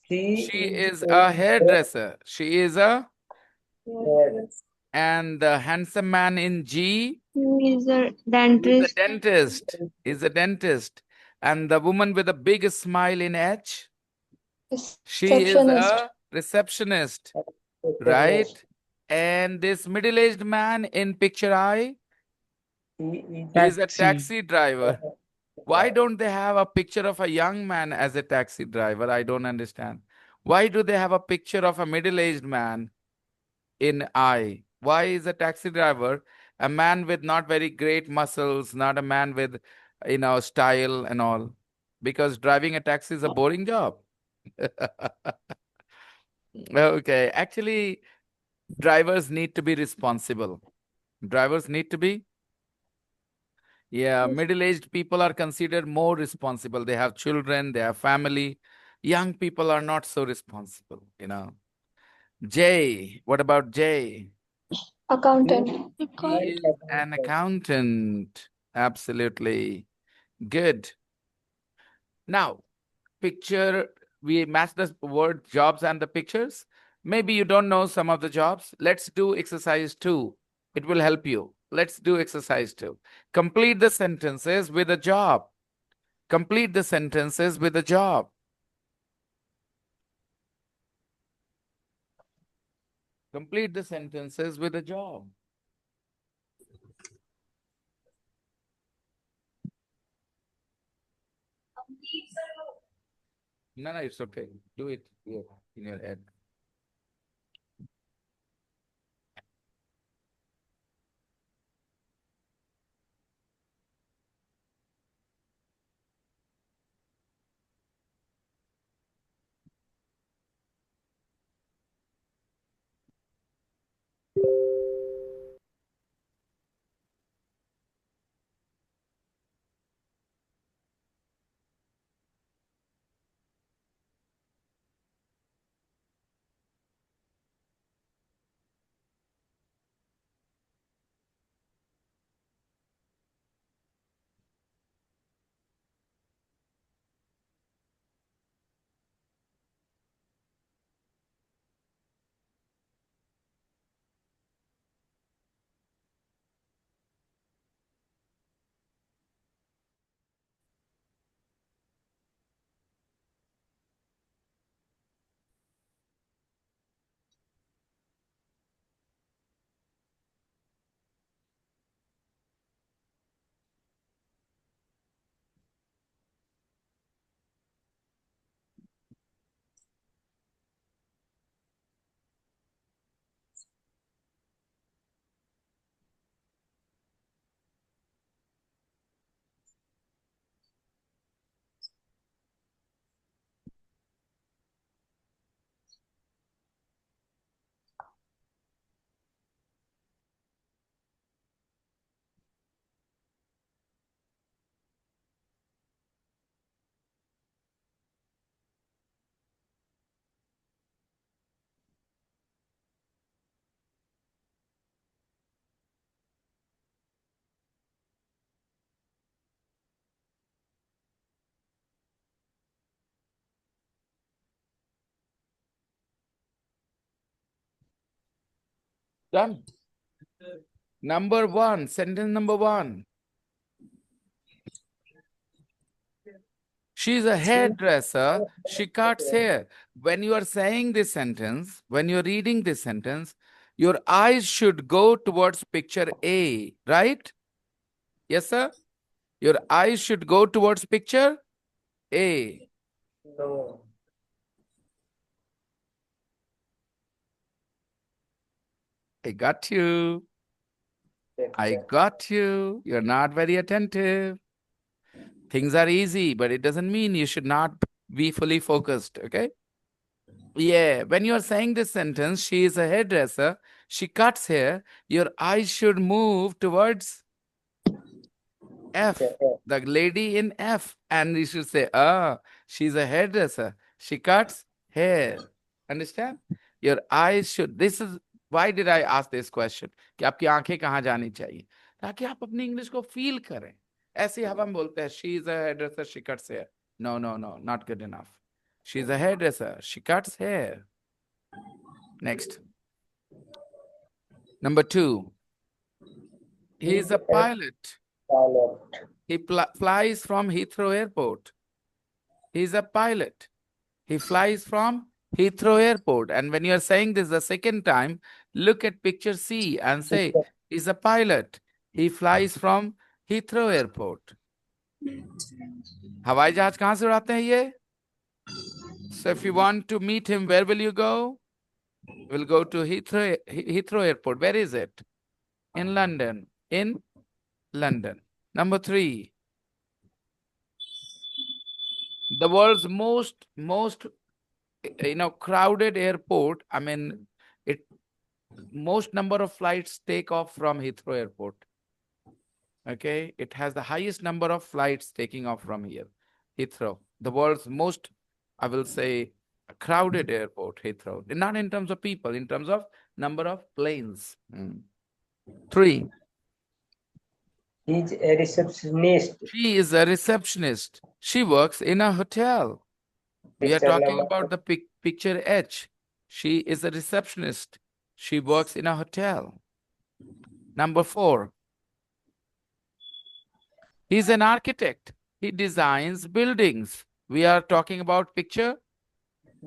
She is a hairdresser. She is a. And the handsome man in G? He is a Is a dentist. dentist. Is a dentist. And the woman with a big smile in H? She is Receptionist. a receptionist, right? And this middle-aged man in picture I is a taxi driver. Why don't they have a picture of a young man as a taxi driver? I don't understand. Why do they have a picture of a middle-aged man in I? Why is a taxi driver a man with not very great muscles, not a man with, style and all? Because driving a taxi is a boring job. Okay, actually, drivers need to be responsible. Drivers need to be. Yeah, middle-aged people are considered more responsible. They have children, they have family. Young people are not so responsible. J, what about J? Accountant. He is an accountant. Absolutely. Good. Now, we match the word jobs and the pictures. Maybe you don't know some of the jobs. Let's do exercise 2. It will help you. Let's do exercise 2. Complete the sentences with a job. Complete the sentences with a job. Complete the sentences with a job. No, it's okay. Do it here in your head. Done. Number one, sentence number one. She's a hairdresser. She cuts hair. When you are saying this sentence, when you're reading this sentence, your eyes should go towards picture A, right? Yes, sir? Your eyes should go towards picture A. No. I got you. I got you. You're not very attentive. Things are easy, but it doesn't mean you should not be fully focused, okay? Yeah, when you are saying this sentence, she is a hairdresser, she cuts hair, your eyes should move towards F, the lady in F, and you should say, she's a hairdresser, she cuts hair. Understand? Your eyes should, this is, why did I ask this question? कि आपकी आंखें कहाँ जानी चाहिए? ताकि आप अपनी English को फील करें. ऐसे हम बोलते हैं, she is a hairdresser, she cuts hair. No, not good enough. She's a hairdresser, she cuts hair. Next. Number two. He is a pilot. Pilot. He flies from Heathrow Airport. He's a pilot. He flies from Heathrow Airport. And when you are saying this the second time, look at picture C and say, he's a pilot. He flies from Heathrow Airport. हवाई जहाज कहाँ से उड़ाते हैं ये? So if you want to meet him, where will you go? We'll go to Heathrow Airport. Where is it? In London. In London. Number three. The world's most crowded airport. I mean, most number of flights take off from Heathrow Airport. Okay, it has the highest number of flights taking off from here, Heathrow. The world's most, I will say, crowded airport, Heathrow. Not in terms of people, in terms of number of planes. Three. He's a receptionist. She is a receptionist. She works in a hotel. We are Picture talking number- about the picture H. She is a receptionist. She works in a hotel. Number four. He's an architect. He designs buildings. We are talking about picture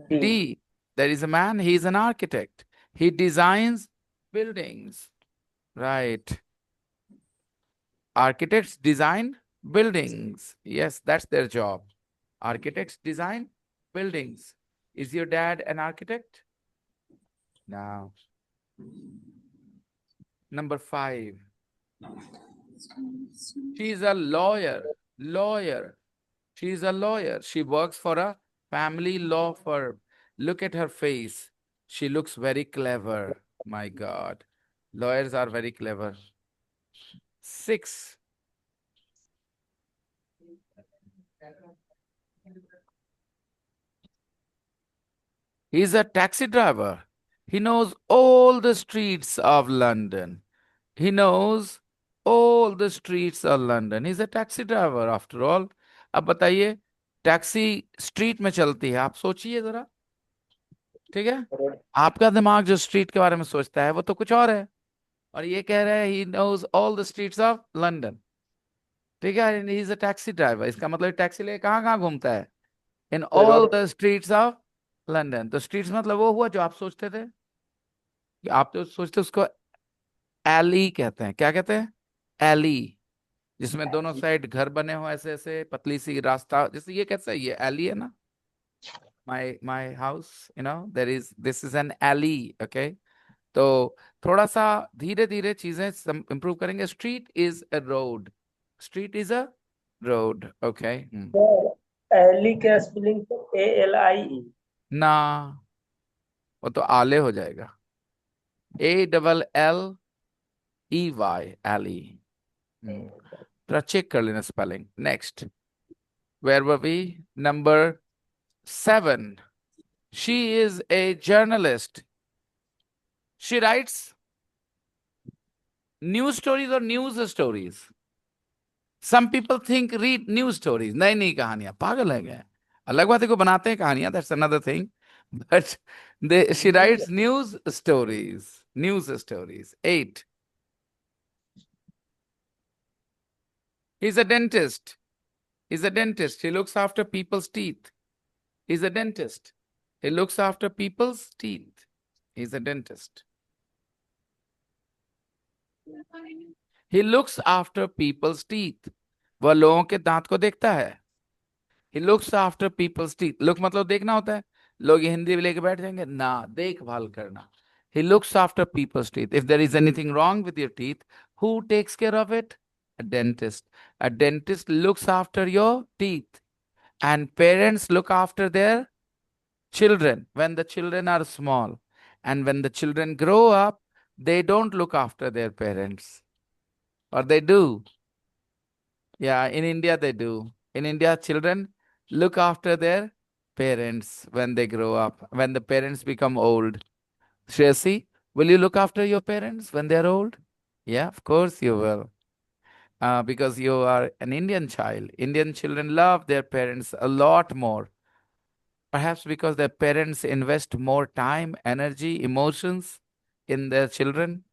D. There is a man, he is an architect. He designs buildings. Right. Architects design buildings. Yes, that's their job. Architects design buildings. Is your dad an architect? No. Number five. She is a lawyer. She is a lawyer. She works for a family law firm. Look at her face. She looks very clever. My God. Lawyers are very clever. Six. He's a taxi driver. He knows all the streets of London. He knows all the streets of London. He's a taxi driver after all. अब बताइए taxi street में चलती है, आप सोचिए जरा, ठीक है? आपका दिमाग जो स्ट्रीट के बारे में सोचता है वो तो कुछ और है, और ये कह रहा है he knows all the streets of London. ठीक है? He is a taxi driver. इसका मतलब टैक्सी लेके कहाँ घूमता है? In all the streets of London. तो स्ट्रीट्स मतलब वो हुआ जो आप सोचते थे, आप तो सोचते उसको एली कहते हैं. क्या कहते हैं? एली, जिसमें दोनों साइड घर बने हो ऐसे ऐसे पतली सी रास्ता, जैसे ये कैसा है? ये एली है ना. my house, this is an alley. Okay, तो थोड़ा सा धीरे धीरे चीजें इम्प्रूव करेंगे. Street is a road. Street is a road. Okay. Alley का स्पेलिंग तो ALIE. ना, वो तो आले हो जाएगा. ALLEY, alley. थोड़ा चेक कर लेना spelling. Next. Where were we? Number 7. She is a journalist. She writes news stories or news stories. Some people think read news stories. नहीं कहानियां, पागल है क्या? अलग बात है को बनाते हैं कहानियां, that's another thing. But she writes news stories. News stories. 8. He's a dentist. He's a dentist. He looks after people's teeth. He's a dentist. He looks after people's teeth. He's a dentist. He looks after people's teeth. वह लोगों के दांत को देखता है. He looks after people's teeth. Look मतलब देखना होता है. लोग ये हिंदी लेके बैठ जाएंगे ना, देखभाल करना. He looks after people's teeth. If there is anything wrong with your teeth, who takes care of it? A dentist. A dentist looks after your teeth. And parents look after their children when the children are small. And when the children grow up, they don't look after their parents. Or they do. Yeah, in India they do. In India, children look after their parents when they grow up, when the parents become old. Shreyasi, will you look after your parents when they're old? Yeah, of course you will. Because you are an Indian child. Indian children love their parents a lot more. Perhaps because their parents invest more time, energy, emotions in their children.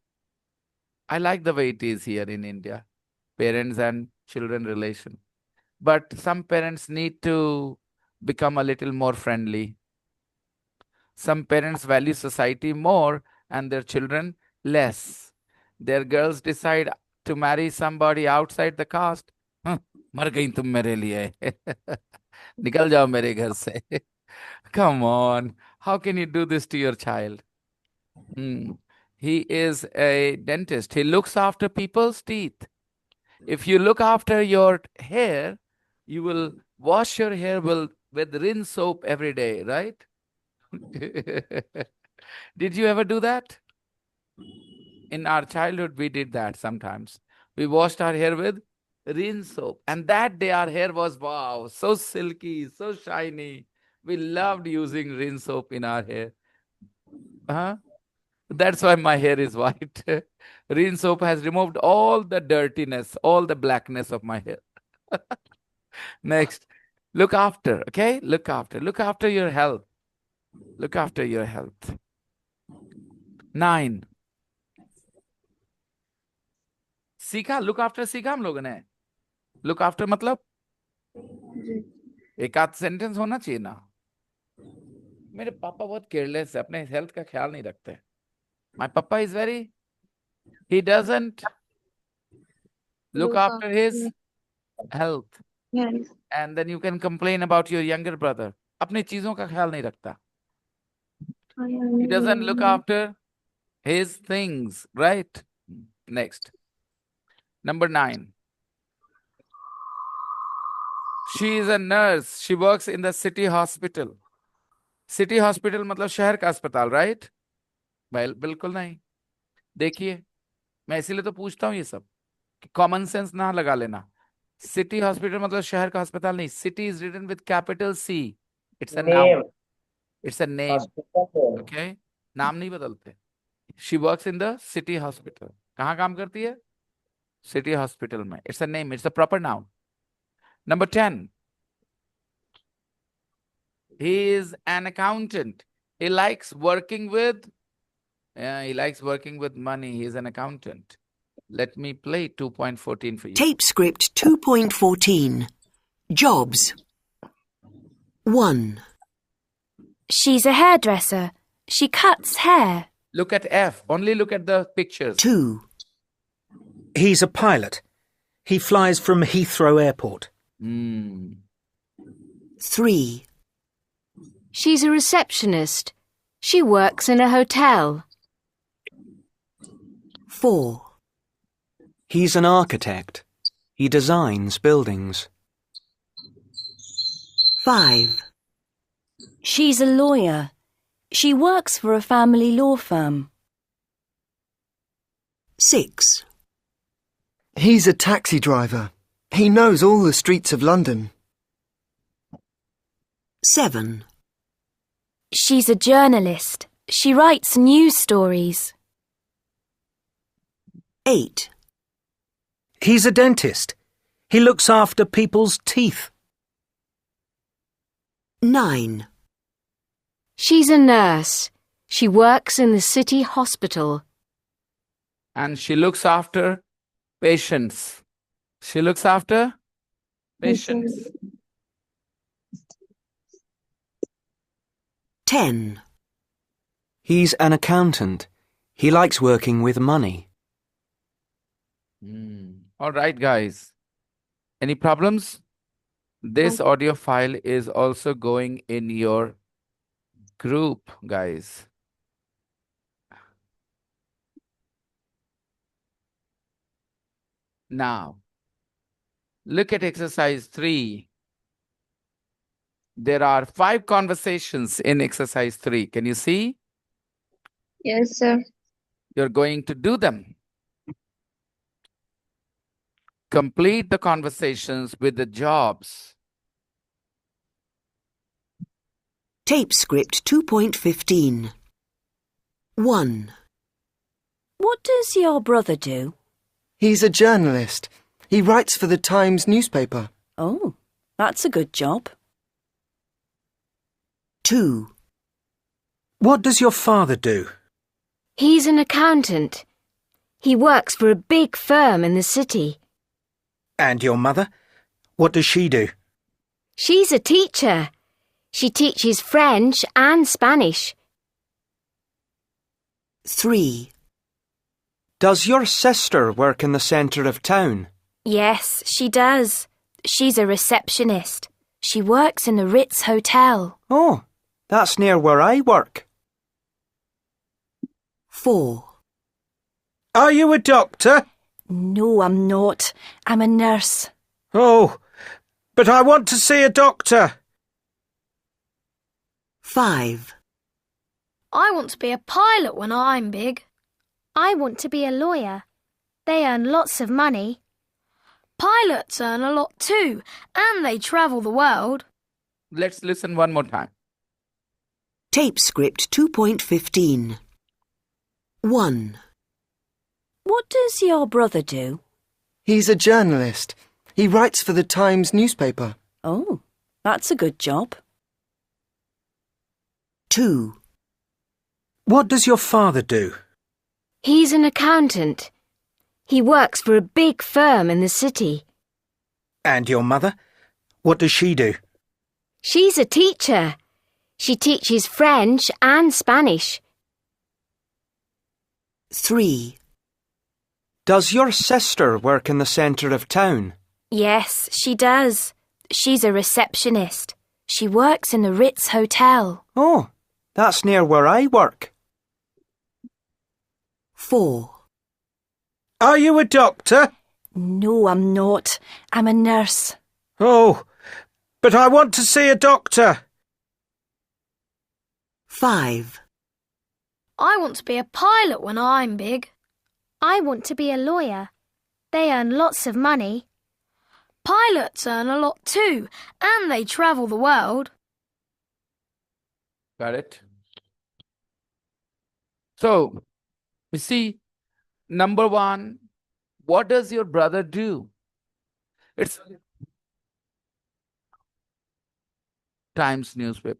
I like the way it is here in India, parents and children relation. But some parents need to become a little more friendly. Some parents value society more and their children less. Their girls decide to marry somebody outside the caste. मर गई तुम मेरे लिए. निकल जाओ मेरे घर से. Come on. How can you do this to your child? He is a dentist. He looks after people's teeth. If you look after your hair, you will wash your hair with rinse soap every day, right? Did you ever do that? In our childhood, we did that sometimes. We washed our hair with rinse soap. And that day, our hair was, wow, so silky, so shiny. We loved using rinse soap in our hair. That's why my hair is white. Rinse soap has removed all the dirtiness, all the blackness of my hair. Next, look after, okay? Look after. Look after your health. Look after your health. 9. सीखा, look after सीखा हम लोगों ने. Look after मतलब एक आध sentence होना चाहिए ना. मेरे पापा बहुत केयरलेस है, अपने हेल्थ का ख्याल नहीं रखते. My papa is he doesn't look after his health. Yes. And then you can complain about your younger brother. अपनी चीजों का ख्याल नहीं रखता. He doesn't look after his things, right? Next. Number 9. She is a nurse. She works in the city hospital. City hospital मतलब शहर का अस्पताल, right? Well, बिल्कुल नहीं. देखिए, मैं इसीलिए तो पूछता हूँ ये सब कि कॉमन सेंस ना लगा लेना. सिटी हॉस्पिटल मतलब शहर का अस्पताल नहीं. City is written with capital C. It's a noun. It's a name. Okay, नाम नहीं बदलते. She works in the city hospital. कहाँ काम करती है? सिटी हॉस्पिटल में. It's a name. It's a proper noun. Number 10. He is an accountant. He likes working with money. He is an accountant. Let me play 2.14 for you. Tape script 2.14. Jobs. 1. She's a hairdresser. She cuts hair. Look at F. Only look at the pictures. 2. He's a pilot. He flies from Heathrow Airport. 3. She's a receptionist. She works in a hotel. 4. He's an architect. He designs buildings. 5. She's a lawyer. She works for a family law firm. 6. He's a taxi driver. He knows all the streets of London. 7. She's a journalist. She writes news stories. 8. He's a dentist. He looks after people's teeth. 9. She's a nurse. She works in the city hospital. And she looks after patients. She looks after patients. 10. He's an accountant. He likes working with money. All right, guys. Any problems? This audio file is also going in your group, guys. Now, look at exercise 3. There are 5 conversations in exercise 3. Can you see? Yes, sir. You're going to do them. Complete the conversations with the jobs. Tape script 2.15. 1. What does your brother do? He's a journalist. He writes for the Times newspaper. Oh, that's a good job. 2. What does your father do? He's an accountant. He works for a big firm in the city. And your mother? What does she do? She's a teacher. She teaches French and Spanish. 3. Does your sister work in the centre of town? Yes, she does. She's a receptionist. She works in the Ritz Hotel. Oh, that's near where I work. 4. Are you a doctor? No, I'm not. I'm a nurse. Oh, but I want to see a doctor. 5. I want to be a pilot when I'm big. I want to be a lawyer. They earn lots of money. Pilots earn a lot too, and they travel the world. Let's listen one more time. Tape script 2.15. 1. What does your brother do? He's a journalist. He writes for the Times newspaper. Oh, that's a good job. 2. What does your father do? He's an accountant. He works for a big firm in the city. And your mother? What does she do? She's a teacher. She teaches French and Spanish. 3. Does your sister work in the centre of town? Yes, she does. She's a receptionist. She works in the Ritz Hotel. Oh, that's near where I work. 4. Are you a doctor? No, I'm not. I'm a nurse. Oh, but I want to see a doctor. 5. I want to be a pilot when I'm big. I want to be a lawyer. They earn lots of money. Pilots earn a lot too, and they travel the world. Got it? So, you see, number 1, what does your brother do? It's Times newspaper.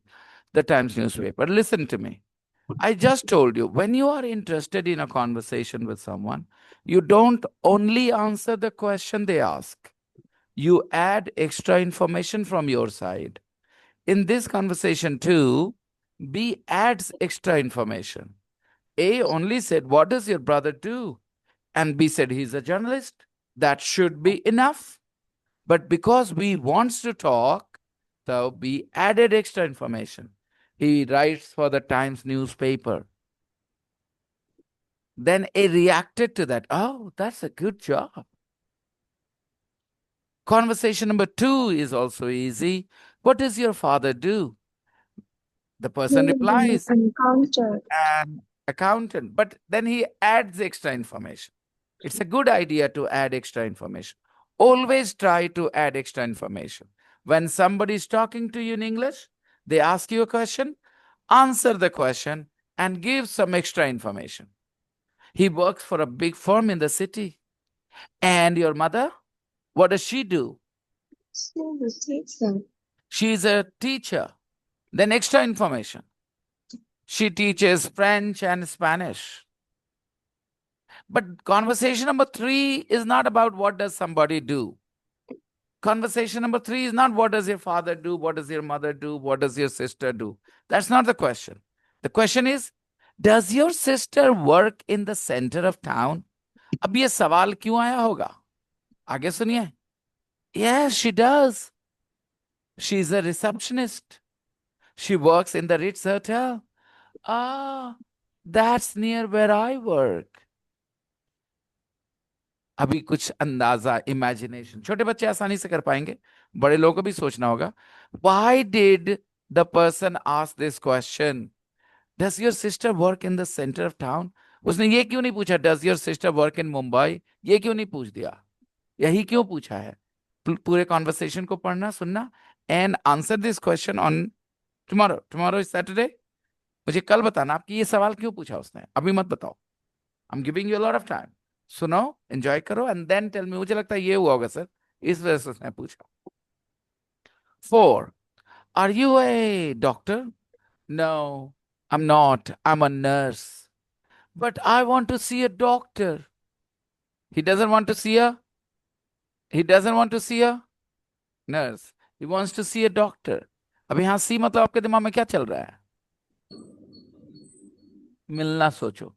The Times newspaper. Listen to me. I just told you, when you are interested in a conversation with someone, you don't only answer the question they ask. You add extra information from your side. In this conversation too, B adds extra information. A only said, what does your brother do? And B said, he's a journalist. That should be enough. But because B wants to talk, so B added extra information. He writes for the Times newspaper. Then A reacted to that. Oh, that's a good job. Conversation number 2 is also easy. What does your father do? The person replies, Encounter. an accountant. But then he adds extra information. It's a good idea to add extra information. Always try to add extra information. When somebody is talking to you in English, they ask you a question, answer the question, and give some extra information. He works for a big firm in the city. And your mother? What does she do? She's a teacher. She's a teacher. Then extra information. She teaches French and Spanish. But conversation number 3 is not about what does somebody do. Conversation number 3 is not what does your father do, what does your mother do, what does your sister do. That's not the question. The question is, does your sister work in the center of town? अब ये सवाल क्यों आया होगा? आगे सुनिए. Yes, she does. She's a receptionist. She works in the Ritz Hotel. Ah, that's near where I work. अभी कुछ अंदाजा, इमेजिनेशन छोटे बच्चे आसानी से कर पाएंगे, बड़े लोगों को भी सोचना होगा. Why did the person ask this question? Does your sister work in the center of town? उसने ये क्यों नहीं पूछा does your sister work in Mumbai? ये क्यों नहीं पूछ दिया? यही क्यों पूछा है? पूरे कॉन्वर्सेशन को पढ़ना, सुनना and answer this question on tomorrow. Tomorrow is Saturday. मुझे कल बताना आपकी ये सवाल क्यों पूछा उसने, अभी मत बताओ. I'm giving you a lot of time. सुनो, एंजॉय करो and then tell me. मुझे लगता है ये हुआ होगा सर, इस वजह से उसने पूछा. 4. Are you a doctor? No, I'm not. I'm a nurse. But I want to see a doctor. He doesn't want to see a nurse. He wants to see a doctor. अब यहाँ सी मतलब आपके दिमाग में क्या चल रहा है? मिलना सोचो.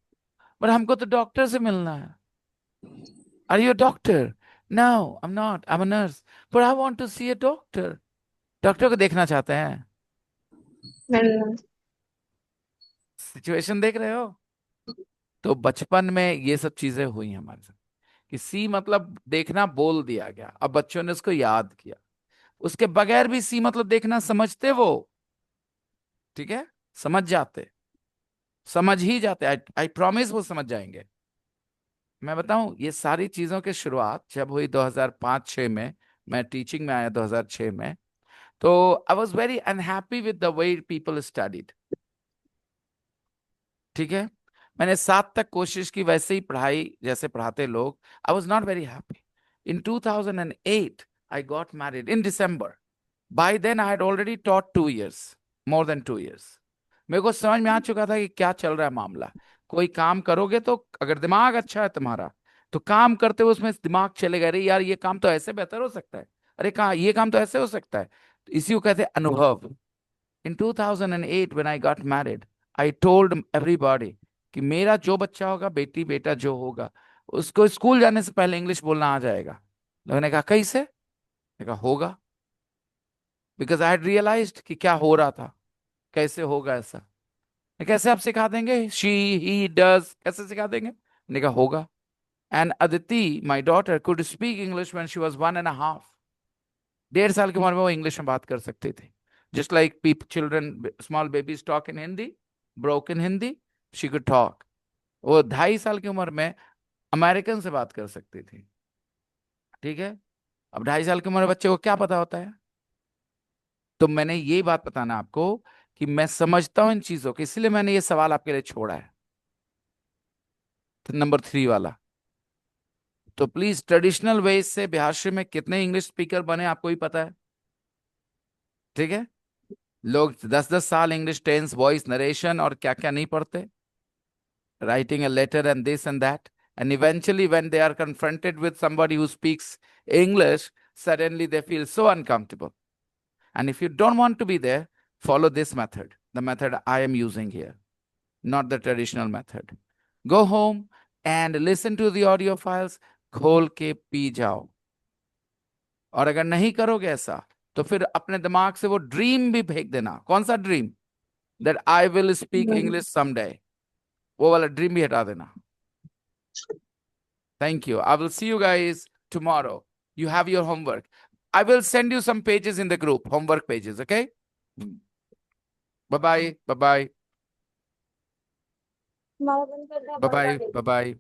But हमको तो डॉक्टर से मिलना है. Are you a doctor? No, I'm not. I'm a nurse. But I want to see a doctor. Doctor को देखना चाहते हैं. मिलना. सिचुएशन देख रहे हो? तो बचपन में ये सब चीजें हुई हमारे साथ कि सी मतलब देखना बोल दिया गया. अब बच्चों ने उसको याद किया. उसके बगैर भी सी मतलब देखना समझते वो. ठीक है, समझ जाते, समझ ही जाते. आई प्रॉमिस वो समझ जाएंगे. मैं बताऊं, ये सारी चीजों की शुरुआत जब हुई 2005-6 में. मैं टीचिंग में आया 2006 में. तो I was very unhappy with the way people studied. ठीक है, मैंने 7 तक कोशिश की वैसे ही पढ़ाई जैसे पढ़ाते लोग. I was not very happy. In 2008 I got married in December. By then I had already taught 2 years, more than 2 years. मेरे को समझ में आ चुका था कि क्या चल रहा है मामला. कोई काम करोगे तो अगर दिमाग अच्छा है तुम्हारा तो काम करते हुए उसमें दिमाग चलेगा. अरे यार ये काम तो ऐसे बेहतर हो सकता है, अरे कहा ये काम तो ऐसे हो सकता है. तो इसी को कहते हैं अनुभव. In 2008 when I got married, I told everybody कि मेरा जो बच्चा होगा, बेटी बेटा जो होगा, उसको स्कूल जाने से पहले इंग्लिश बोलना आ जाएगा. लोगों ने कहा कैसे? कहा होगा. बिकॉज आई हैड रियलाइज्ड कि क्या हो रहा था. कैसे होगा ऐसा? कैसे आप सिखा देंगे? शी ही डज कैसे सिखा देंगे? मैंने कहा होगा. And Aditi my daughter could speak English when she was 1.5. 1.5 साल की उम्र में वो इंग्लिश में बात कर सकती थी. Just like children, small babies talk in Hindi, broken Hindi, she could talk. वो 2.5 साल की उम्र में अमेरिकन से बात कर सकती थी. ठीक है, अब 2.5 साल की उम्र बच्चे को क्या पता होता है? तो मैंने ये बात बताना आपको कि मैं समझता हूं इन चीजों को, इसलिए मैंने ये सवाल आपके लिए छोड़ा है. तो नंबर 3 वाला. तो प्लीज ट्रेडिशनल वे से बिहार में कितने इंग्लिश स्पीकर बने आपको ही पता है. ठीक है, लोग 10-10 साल इंग्लिश टेंस, वॉइस, नरेशन और क्या क्या नहीं पढ़ते. Writing a letter and this and that. And eventually when they are confronted with somebody who speaks English, suddenly they feel so uncomfortable. And if you don't want to be there, follow this method, the method I am using here, not the traditional method. Go home and listen to the audio files, खोल के P जाओ. और अगर नहीं करोगे ऐसा तो फिर अपने दिमाग से वो ड्रीम भी फेंक देना. कौन सा dream? That I will speak English someday. वो वाला ड्रीम भी हटा देना. Thank you. I will see you guys tomorrow. You have your homework. I will send you some pages in the group, homework pages, okay? Bye-bye. Bye-bye. Bye-bye. Bye-bye.